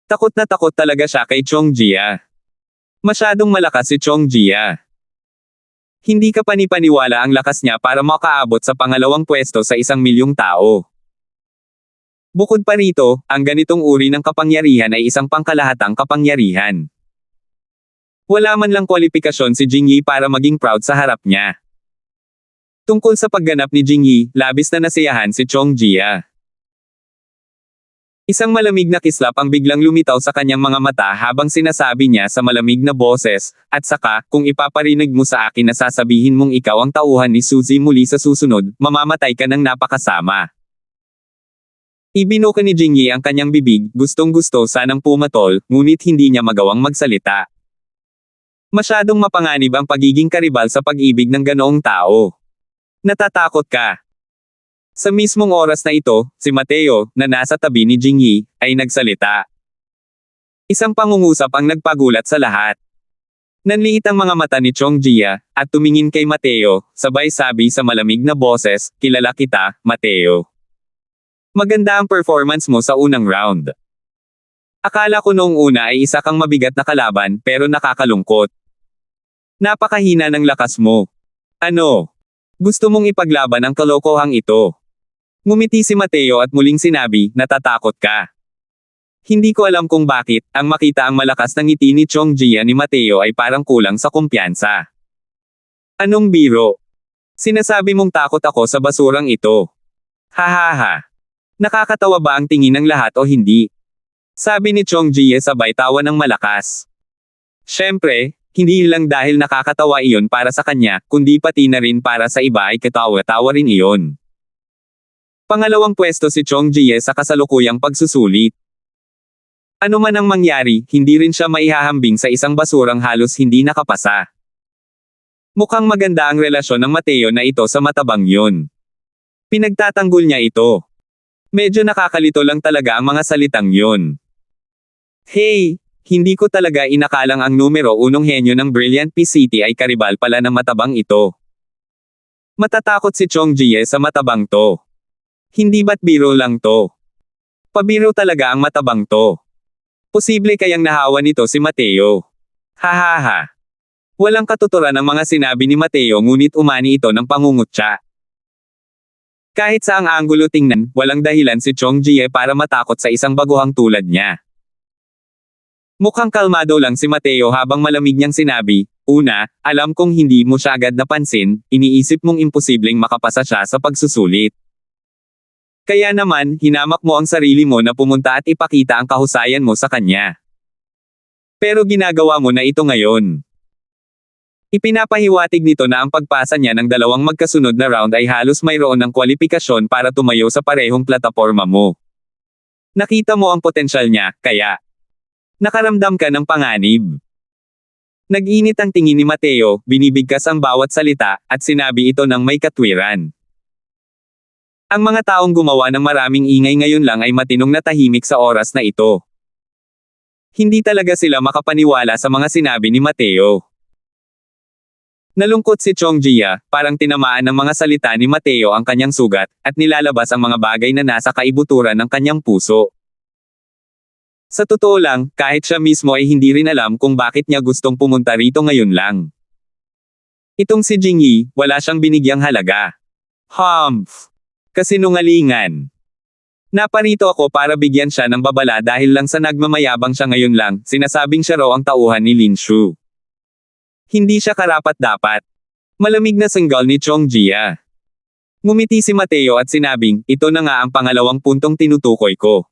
Takot na takot talaga siya kay Chong Jia. Masyadong malakas si Chong Jia. Hindi ka panipaniwala ang lakas niya para makaabot sa pangalawang pwesto sa 1,000,000 tao. Bukod pa rito, ang ganitong uri ng kapangyarihan ay isang pangkalahatang kapangyarihan. Wala man lang kwalipikasyon si Jingyi para maging proud sa harap niya. Tungkol sa pagganap ni Jingyi, labis na nasiyahan si Chong Jia. Isang malamig na kislap ang biglang lumitaw sa kanyang mga mata habang sinasabi niya sa malamig na boses, "At saka, kung ipaparinig mo sa akin na sasabihin mong ikaw ang tauhan ni Suzy muli sa susunod, mamamatay ka ng napakasama." Ibinuka ni Jingyi ang kanyang bibig, gustong-gusto sanang pumatol, ngunit hindi niya magawang magsalita. Masyadong mapanganib ang pagiging karibal sa pag-ibig ng ganoong tao. Natatakot ka. Sa mismong oras na ito, si Mateo, na nasa tabi ni Jingyi, ay nagsalita. Isang pangungusap ang nagpagulat sa lahat. Nanliit ang mga mata ni Chong Jia, at tumingin kay Mateo, sabay sabi sa malamig na boses, "Kilala kita, Mateo. Maganda ang performance mo sa unang round. Akala ko noong una ay isa kang mabigat na kalaban, pero nakakalungkot. Napakahina ng lakas mo. Ano? Gusto mong ipaglaban ang kalokohang ito?" Ngumiti si Mateo at muling sinabi, "Natatakot ka." Hindi ko alam kung bakit, ang makita ang malakas na ngiti ni Chong Jia ni Mateo ay parang kulang sa kumpiyansa. "Anong biro? Sinasabi mong takot ako sa basurang ito. Hahaha. Nakakatawa ba ang tingin ng lahat o hindi?" Sabi ni Chong Jia sabay tawa ng malakas. Siyempre, hindi lang dahil nakakatawa iyon para sa kanya, kundi pati na rin para sa iba ay katawa-tawa rin iyon. Pangalawang pwesto si Chong Jie sa kasalukuyang pagsusulit. Ano man ang mangyari, hindi rin siya maihahambing sa isang basurang halos hindi nakapasa. Mukhang maganda ang relasyon ng Mateo na ito sa matabang yun. Pinagtatanggol niya ito. Medyo nakakalito lang talaga ang mga salitang yun. Hey, hindi ko talaga inakalang ang numero 1 henyo ng Brilliant PCT ay karibal pala ng matabang ito. Matatakot si Chong Jie sa matabang to. Hindi ba't biro lang to? Pabiro talaga ang matabang to. Posible kayang nahawa nito si Mateo. Hahaha. Walang katuturan ang mga sinabi ni Mateo ngunit umani ito ng pangungutya. Kahit sa ang anggulo tingnan, walang dahilan si Chong Jie para matakot sa isang baguhang tulad niya. Mukhang kalmado lang si Mateo habang malamig niyang sinabi, "Una, alam kong hindi mo siya agad napansin, iniisip mong imposibleng makapasa siya sa pagsusulit. Kaya naman, hinamak mo ang sarili mo na pumunta at ipakita ang kahusayan mo sa kanya. Pero ginagawa mo na ito ngayon." Ipinapahiwatig nito na ang pagpasa niya ng dalawang magkasunod na round ay halos mayroon ng kwalifikasyon para tumayo sa parehong plataporma mo. Nakita mo ang potensyal niya, kaya nakaramdam ka ng panganib. Nag-init ang tingin ni Mateo, binibigkas ang bawat salita, at sinabi ito ng may katwiran. Ang mga taong gumawa ng maraming ingay ngayon lang ay matinong natahimik sa oras na ito. Hindi talaga sila makapaniwala sa mga sinabi ni Mateo. Nalungkot si Chong Jia, parang tinamaan ng mga salita ni Mateo ang kanyang sugat, at nilalabas ang mga bagay na nasa kaibuturan ng kanyang puso. Sa totoo lang, kahit siya mismo ay hindi rin alam kung bakit niya gustong pumunta rito ngayon lang. Itong si Jingyi, wala siyang binigyang halaga. Humph! Kasinungalingan. Naparito ako para bigyan siya ng babala dahil lang sa nagmamayabang siya ngayon lang, sinasabing siya raw ang tauhan ni Lin Shu. Hindi siya karapat-dapat. Malamig na sanggal ni Chong Jia. Ngumiti si Mateo at sinabing, ito na nga ang pangalawang puntong tinutukoy ko.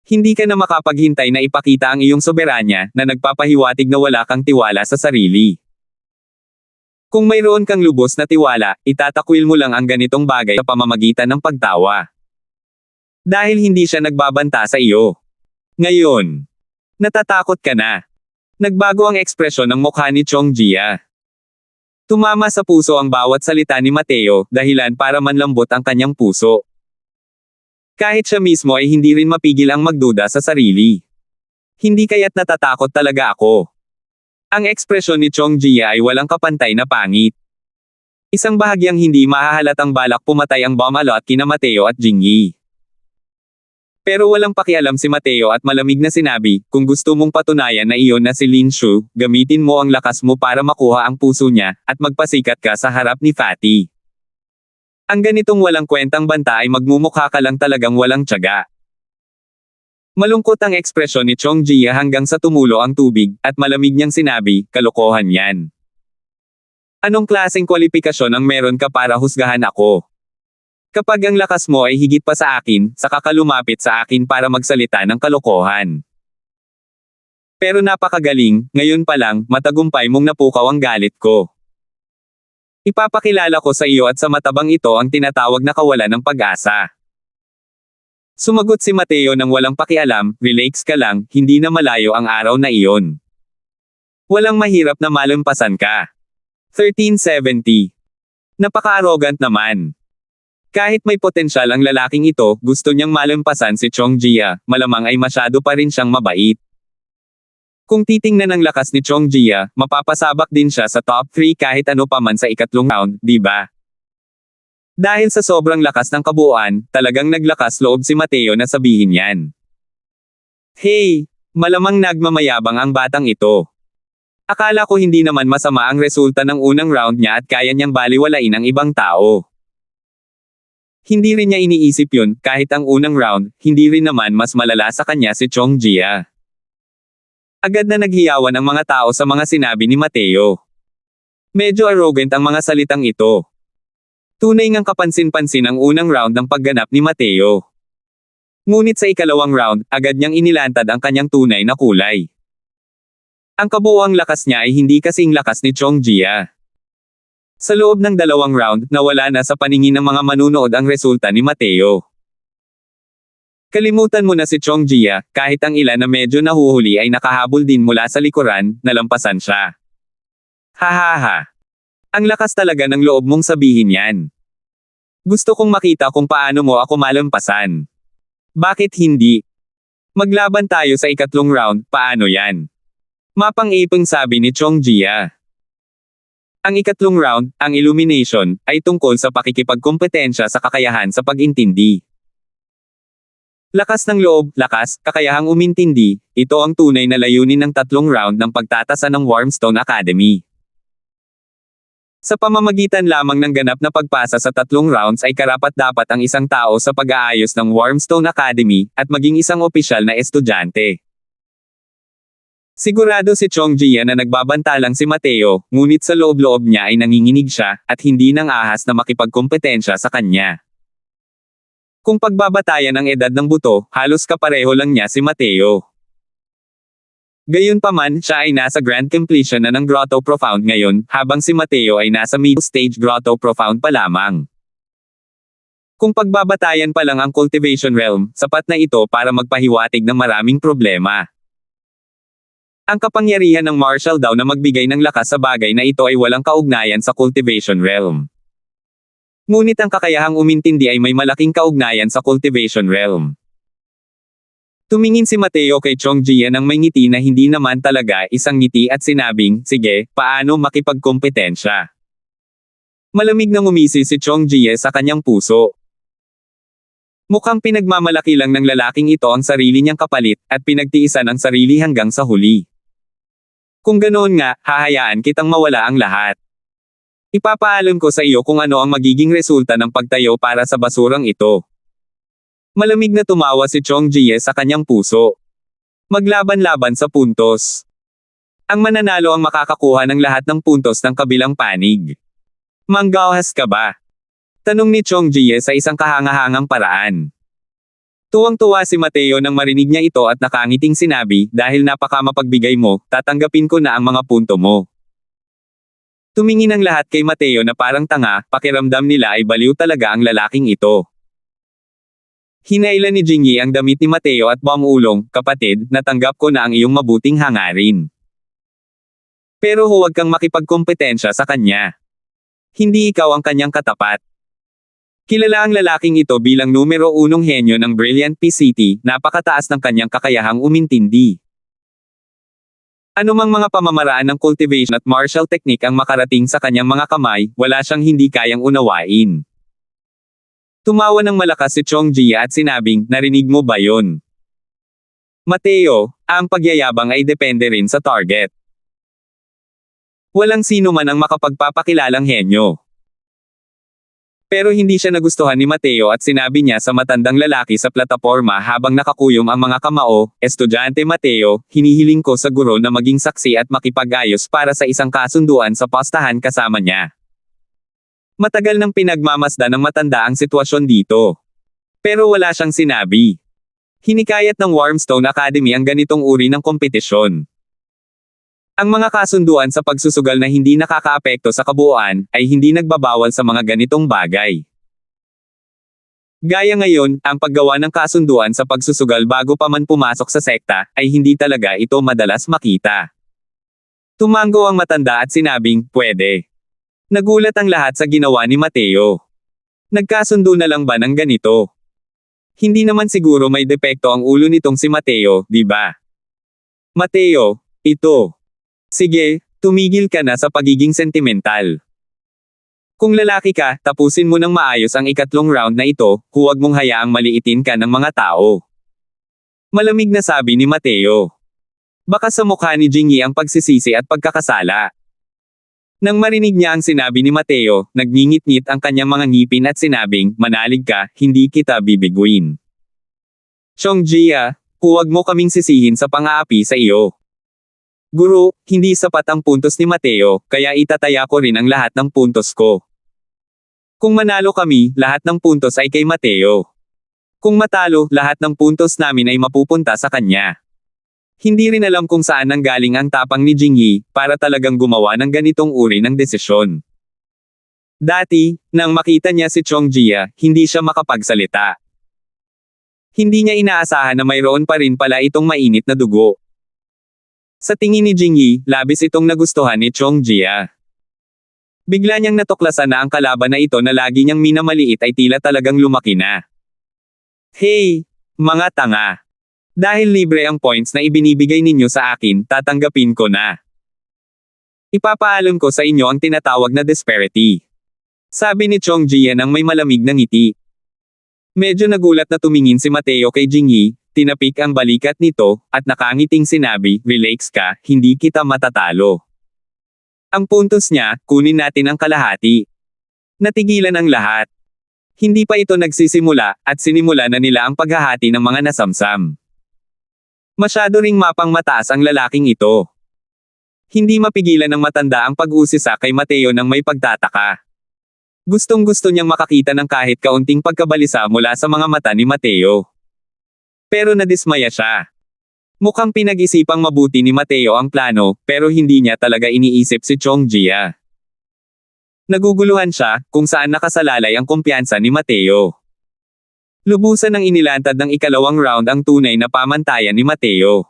Hindi ka na makapaghintay na ipakita ang iyong soberanya na nagpapahiwatig na wala kang tiwala sa sarili. Kung mayroon kang lubos na tiwala, itatakwil mo lang ang ganitong bagay sa pamamagitan ng pagtawa. Dahil hindi siya nagbabanta sa iyo. Ngayon, natatakot ka na. Nagbago ang ekspresyon ng mukha ni Chong Jia. Tumama sa puso ang bawat salita ni Mateo, dahilan para manlambot ang kanyang puso. Kahit siya mismo ay hindi rin mapigil ang magduda sa sarili. Hindi kaya't natatakot talaga ako. Ang ekspresyon ni Chong Jia ay walang kapantay na pangit. Isang bahagyang hindi mahahalatang balak pumatay ang bomb alot kina Mateo at Jingyi. Pero walang pakialam si Mateo at malamig na sinabi, kung gusto mong patunayan na iyon na si Lin Shu, gamitin mo ang lakas mo para makuha ang puso niya, at magpasikat ka sa harap ni Fatty. Ang ganitong walang kwentang banta ay magmumukha ka lang talagang walang tiyaga. Malungkot ang ekspresyon ni Chong Jia hanggang sa tumulo ang tubig, at malamig niyang sinabi, kalokohan yan. Anong klaseng kwalifikasyon ang meron ka para husgahan ako? Kapag ang lakas mo ay higit pa sa akin, saka ka lumapit sa akin para magsalita ng kalokohan. Pero napakagaling, ngayon pa lang, matagumpay mong napukaw ang galit ko. Ipapakilala ko sa iyo at sa matabang ito ang tinatawag na kawalan ng pag-asa. Sumagot si Mateo ng walang pakialam, relax ka lang, hindi na malayo ang araw na iyon. Walang mahirap na malampasan ka. 1370. Napaka-arrogant naman. Kahit may potensyal ang lalaking ito, gusto niyang malampasan si Chong Jia, malamang ay masyado pa rin siyang mabait. Kung titingnan ang lakas ni Chong Jia, mapapasabak din siya sa top 3 kahit ano pa man sa ikatlong round, di ba? Dahil sa sobrang lakas ng kabuuan, talagang naglakas loob si Mateo na sabihin yan. Hey! Malamang nagmamayabang ang batang ito. Akala ko hindi naman masama ang resulta ng unang round niya at kaya niyang baliwalain ang ibang tao. Hindi rin niya iniisip yun, kahit ang unang round, hindi rin naman mas malala sa kanya si Chong Jia. Agad na naghiyawan ang mga tao sa mga sinabi ni Mateo. Medyo arrogant ang mga salitang ito. Tunay ngang kapansin-pansin ang unang round ng pagganap ni Mateo. Ngunit sa ikalawang round, agad niyang inilantad ang kanyang tunay na kulay. Ang kabuuang lakas niya ay hindi kasing lakas ni Chong Jia. Sa loob ng dalawang round, nawala na sa paningin ng mga manunood ang resulta ni Mateo. Kalimutan mo na si Chong Jia, kahit ang ilan na medyo nahuhuli ay nakahabol din mula sa likuran, nalampasan siya. Hahaha. Ang lakas talaga ng loob mong sabihin yan. Gusto kong makita kung paano mo ako malampasan. Bakit hindi? Maglaban tayo sa ikatlong round, paano yan? Mapang-ipang sabi ni Chong Jia. Ang ikatlong round, ang illumination, ay tungkol sa pakikipagkompetensya sa kakayahan sa pag-intindi. Lakas ng loob, lakas, kakayahang umintindi, ito ang tunay na layunin ng tatlong round ng pagtatasa ng Wormstone Academy. Sa pamamagitan lamang ng ganap na pagpasa sa tatlong rounds ay karapat-dapat ang isang tao sa pag-aayos ng Wormstone Academy, at maging isang opisyal na estudyante. Sigurado si Chong Jia na nagbabanta lang si Mateo, ngunit sa loob-loob niya ay nanginginig siya, at hindi nang ahas na makipagkompetensya sa kanya. Kung pagbabatayan ang edad ng buto, halos kapareho lang niya si Mateo. Gayunpaman, siya ay nasa grand completion na ng Grotto Profound ngayon, habang si Mateo ay nasa mid-stage Grotto Profound pa lamang. Kung pagbabatayan pa lang ang Cultivation Realm, sapat na ito para magpahiwatig ng maraming problema. Ang kapangyarihan ng martial daw na magbigay ng lakas sa bagay na ito ay walang kaugnayan sa Cultivation Realm. Ngunit ang kakayahang umintindi ay may malaking kaugnayan sa cultivation realm. Tumingin si Mateo kay Chongjia nang may ngiti na hindi naman talaga isang ngiti at sinabing, sige, paano makipagkompetensya? Malamig na ngumisi si Chongjia sa kanyang puso. Mukhang pinagmamalaki lang ng lalaking ito ang sarili niyang kapalit, at pinagtiisan ang sarili hanggang sa huli. Kung ganoon nga, hahayaan kitang mawala ang lahat. Ipapaalam ko sa iyo kung ano ang magiging resulta ng pagtayo para sa basurang ito. Malamig na tumawa si Chongjia sa kanyang puso. Maglaban-laban sa puntos. Ang mananalo ang makakakuha ng lahat ng puntos ng kabilang panig. Manggahas ka ba? Tanong ni Chongjia sa isang kahangahangang paraan. Tuwang-tuwa si Mateo nang marinig niya ito at nakangiting sinabi, dahil napakamapagbigay mo, tatanggapin ko na ang mga punto mo. Tumingin ang lahat kay Mateo na parang tanga, pakiramdam nila ay baliw talaga ang lalaking ito. Hinailan ni Jingyi ang damit ni Mateo at bumulong, kapatid, natanggap ko na ang iyong mabuting hangarin. Pero huwag kang makipagkompetensya sa kanya. Hindi ikaw ang kanyang katapat. Kilala ang lalaking ito bilang numero 1 henyo ng Brilliant PCT, napakataas ng kanyang kakayahang umintindi. Anumang mga pamamaraan ng cultivation at martial technique ang makarating sa kanyang mga kamay, wala siyang hindi kayang unawain. Tumawa ng malakas si Chongjia at sinabing, narinig mo ba yon? Mateo, ang pagyayabang ay depende rin sa target. Walang sino man ang makapagpapakilalang henyo. Pero hindi siya nagustuhan ni Mateo at sinabi niya sa matandang lalaki sa plataporma habang nakakuyom ang mga kamao, Estudyante Mateo, hinihiling ko sa guro na maging saksi at makipag-ayos para sa isang kasunduan sa postahan kasama niya. Matagal nang pinagmamasdan ng matanda ang sitwasyon dito. Pero wala siyang sinabi. Hinikayat ng Warmstone Academy ang ganitong uri ng kompetisyon. Ang mga kasunduan sa pagsusugal na hindi nakakaapekto sa kabuuan, ay hindi nagbabawal sa mga ganitong bagay. Gaya ngayon, ang paggawa ng kasunduan sa pagsusugal bago pa man pumasok sa sekta, ay hindi talaga ito madalas makita. Tumango ang matanda at sinabing, pwede. Nagulat ang lahat sa ginawa ni Mateo. Nagkasundo na lang ba ng ganito? Hindi naman siguro may depekto ang ulo nitong si Mateo, di ba? Mateo, ito. Sige, tumigil ka na sa pagiging sentimental. Kung lalaki ka, tapusin mo ng maayos ang ikatlong round na ito, huwag mong hayaang maliitin ka ng mga tao. Malamig na sabi ni Mateo. Baka sa mukha ni Jingyi ang pagsisisi at pagkakasala. Nang marinig niya ang sinabi ni Mateo, nagngingit-ngit ang kanyang mga ngipin at sinabing, manalig ka, hindi kita bibiguin. Chongjia, huwag mo kaming sisihin sa pang-aapi sa iyo. Guro, hindi sapat ang puntos ni Mateo, kaya itataya ko rin ang lahat ng puntos ko. Kung manalo kami, lahat ng puntos ay kay Mateo. Kung matalo, lahat ng puntos namin ay mapupunta sa kanya. Hindi rin alam kung saan nanggaling ang tapang ni Jingyi, para talagang gumawa ng ganitong uri ng desisyon. Dati, nang makita niya si Chongjia, hindi siya makapagsalita. Hindi niya inaasahan na mayroon pa rin pala itong mainit na dugo. Sa tingin ni Jingyi, labis itong nagustuhan ni Chongjia. Bigla niyang natuklasan na ang kalaban na ito na lagi niyang minamaliit ay tila talagang lumaki na. Hey, mga tanga! Dahil libre ang points na ibinibigay ninyo sa akin, tatanggapin ko na. Ipapaalam ko sa inyo ang tinatawag na disparity. Sabi ni Chongjia nang may malamig na ngiti. Medyo nagulat na tumingin si Mateo kay Jingyi, tinapik ang balikat nito, at nakangiting sinabi, relax ka, hindi kita matatalo. Ang puntos niya, kunin natin ang kalahati. Natigilan ang lahat. Hindi pa ito nagsisimula, at sinimula na nila ang paghahati ng mga nasamsam. Masyado ring mapang mataas ang lalaking ito. Hindi mapigilan ng matanda ang pag-usisa kay Mateo nang may pagtataka. Gustong-gusto niyang makakita ng kahit kaunting pagkabalisa mula sa mga mata ni Mateo. Pero nadismaya siya. Mukhang pinag-isipang mabuti ni Mateo ang plano, pero hindi niya talaga iniisip si Chongjia. Naguguluhan siya, kung saan nakasalalay ang kumpiyansa ni Mateo. Lubusan ng inilantad ng ikalawang round ang tunay na pamantayan ni Mateo.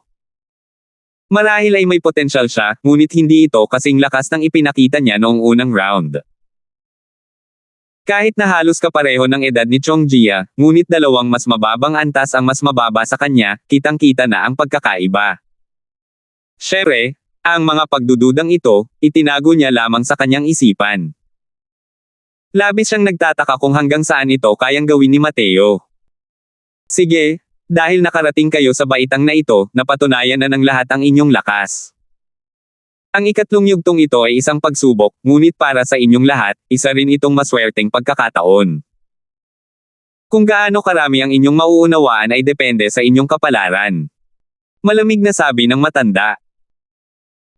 Marahil ay may potensyal siya, ngunit hindi ito kasing lakas ng ipinakita niya noong unang round. Kahit na halos kapareho ng edad ni Chong Jia, ngunit dalawang mas mababang antas ang mas mababa sa kanya, kitang-kita na ang pagkakaiba. Syempre, ang mga pagdududang ito, itinago niya lamang sa kanyang isipan. Labis siyang nagtataka kung hanggang saan ito kayang gawin ni Mateo. Sige, dahil nakarating kayo sa baitang na ito, napatunayan na ng lahat ang inyong lakas. Ang ikatlong yugtong ito ay isang pagsubok, ngunit para sa inyong lahat, isa rin itong maswerteng pagkakataon. Kung gaano karami ang inyong mauunawaan ay depende sa inyong kapalaran. Malamig na sabi ng matanda.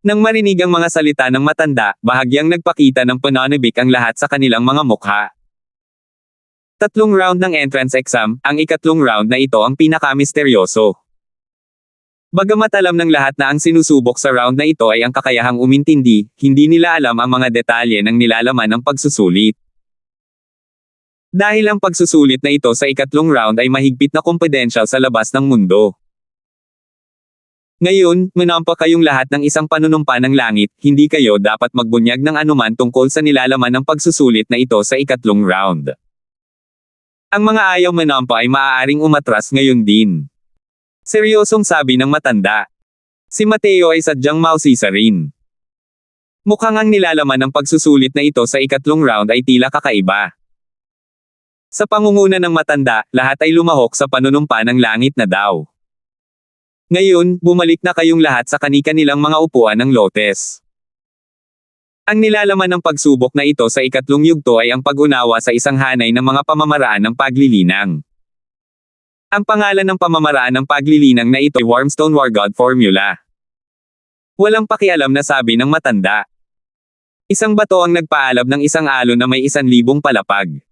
Nang marinig ang mga salita ng matanda, bahagyang nagpakita ng pananabik ang lahat sa kanilang mga mukha. Tatlong round ng entrance exam, ang ikatlong round na ito ang pinakamisteryoso. Bagamat alam ng lahat na ang sinusubok sa round na ito ay ang kakayahang umintindi, hindi nila alam ang mga detalye ng nilalaman ng pagsusulit. Dahil ang pagsusulit na ito sa ikatlong round ay mahigpit na confidential sa labas ng mundo. Ngayon, manampa kayong lahat ng isang panunumpa ng langit, hindi kayo dapat magbunyag ng anuman tungkol sa nilalaman ng pagsusulit na ito sa ikatlong round. Ang mga ayaw manampa ay maaaring umatras ngayon din. Seryosong sabi ng matanda. Si Mateo ay sadyang mausisa rin. Mukhang ang nilalaman ng pagsusulit na ito sa ikatlong round ay tila kakaiba. Sa pangunguna ng matanda, lahat ay lumahok sa panunumpa ng langit na daw. Ngayon, bumalik na kayong lahat sa kani-kanilang mga upuan ng lotes. Ang nilalaman ng pagsubok na ito sa ikatlong yugto ay ang pag-unawa sa isang hanay ng mga pamamaraan ng paglilinang. Ang pangalan ng pamamaraan ng paglilinang na ito ay Warmstone War God Formula. Walang pakialam na sabi ng matanda. Isang bato ang nagpaalab ng isang alon na may 1,000 palapag.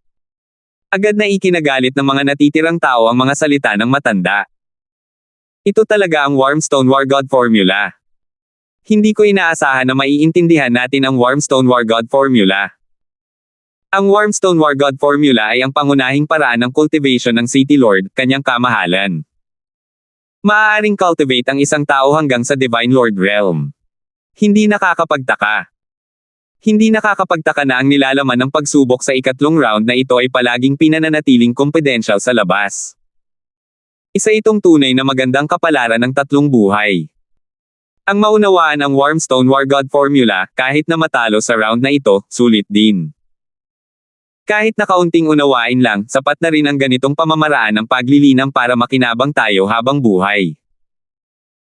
Agad na ikinagalit ng mga natitirang tao ang mga salita ng matanda. Ito talaga ang Warmstone War God Formula. Hindi ko inaasahan na maiintindihan natin ang Warmstone War God Formula. Ang Warmstone War God Formula ay ang pangunahing paraan ng cultivation ng City Lord, kanyang kamahalan. Maaaring cultivate ang isang tao hanggang sa Divine Lord Realm. Hindi nakakapagtaka. Hindi nakakapagtaka na ang nilalaman ng pagsubok sa ikatlong round na ito ay palaging pinananatiling confidential sa labas. Isa itong tunay na magandang kapalaran ng tatlong buhay. Ang maunawaan ang Warmstone War God Formula, kahit na matalo sa round na ito, sulit din. Kahit na kaunting unawain lang, sapat na rin ang ganitong pamamaraan ng paglilinang para makinabang tayo habang buhay.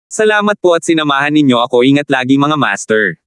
Salamat po at sinamahan ninyo ako. Ingat lagi mga master.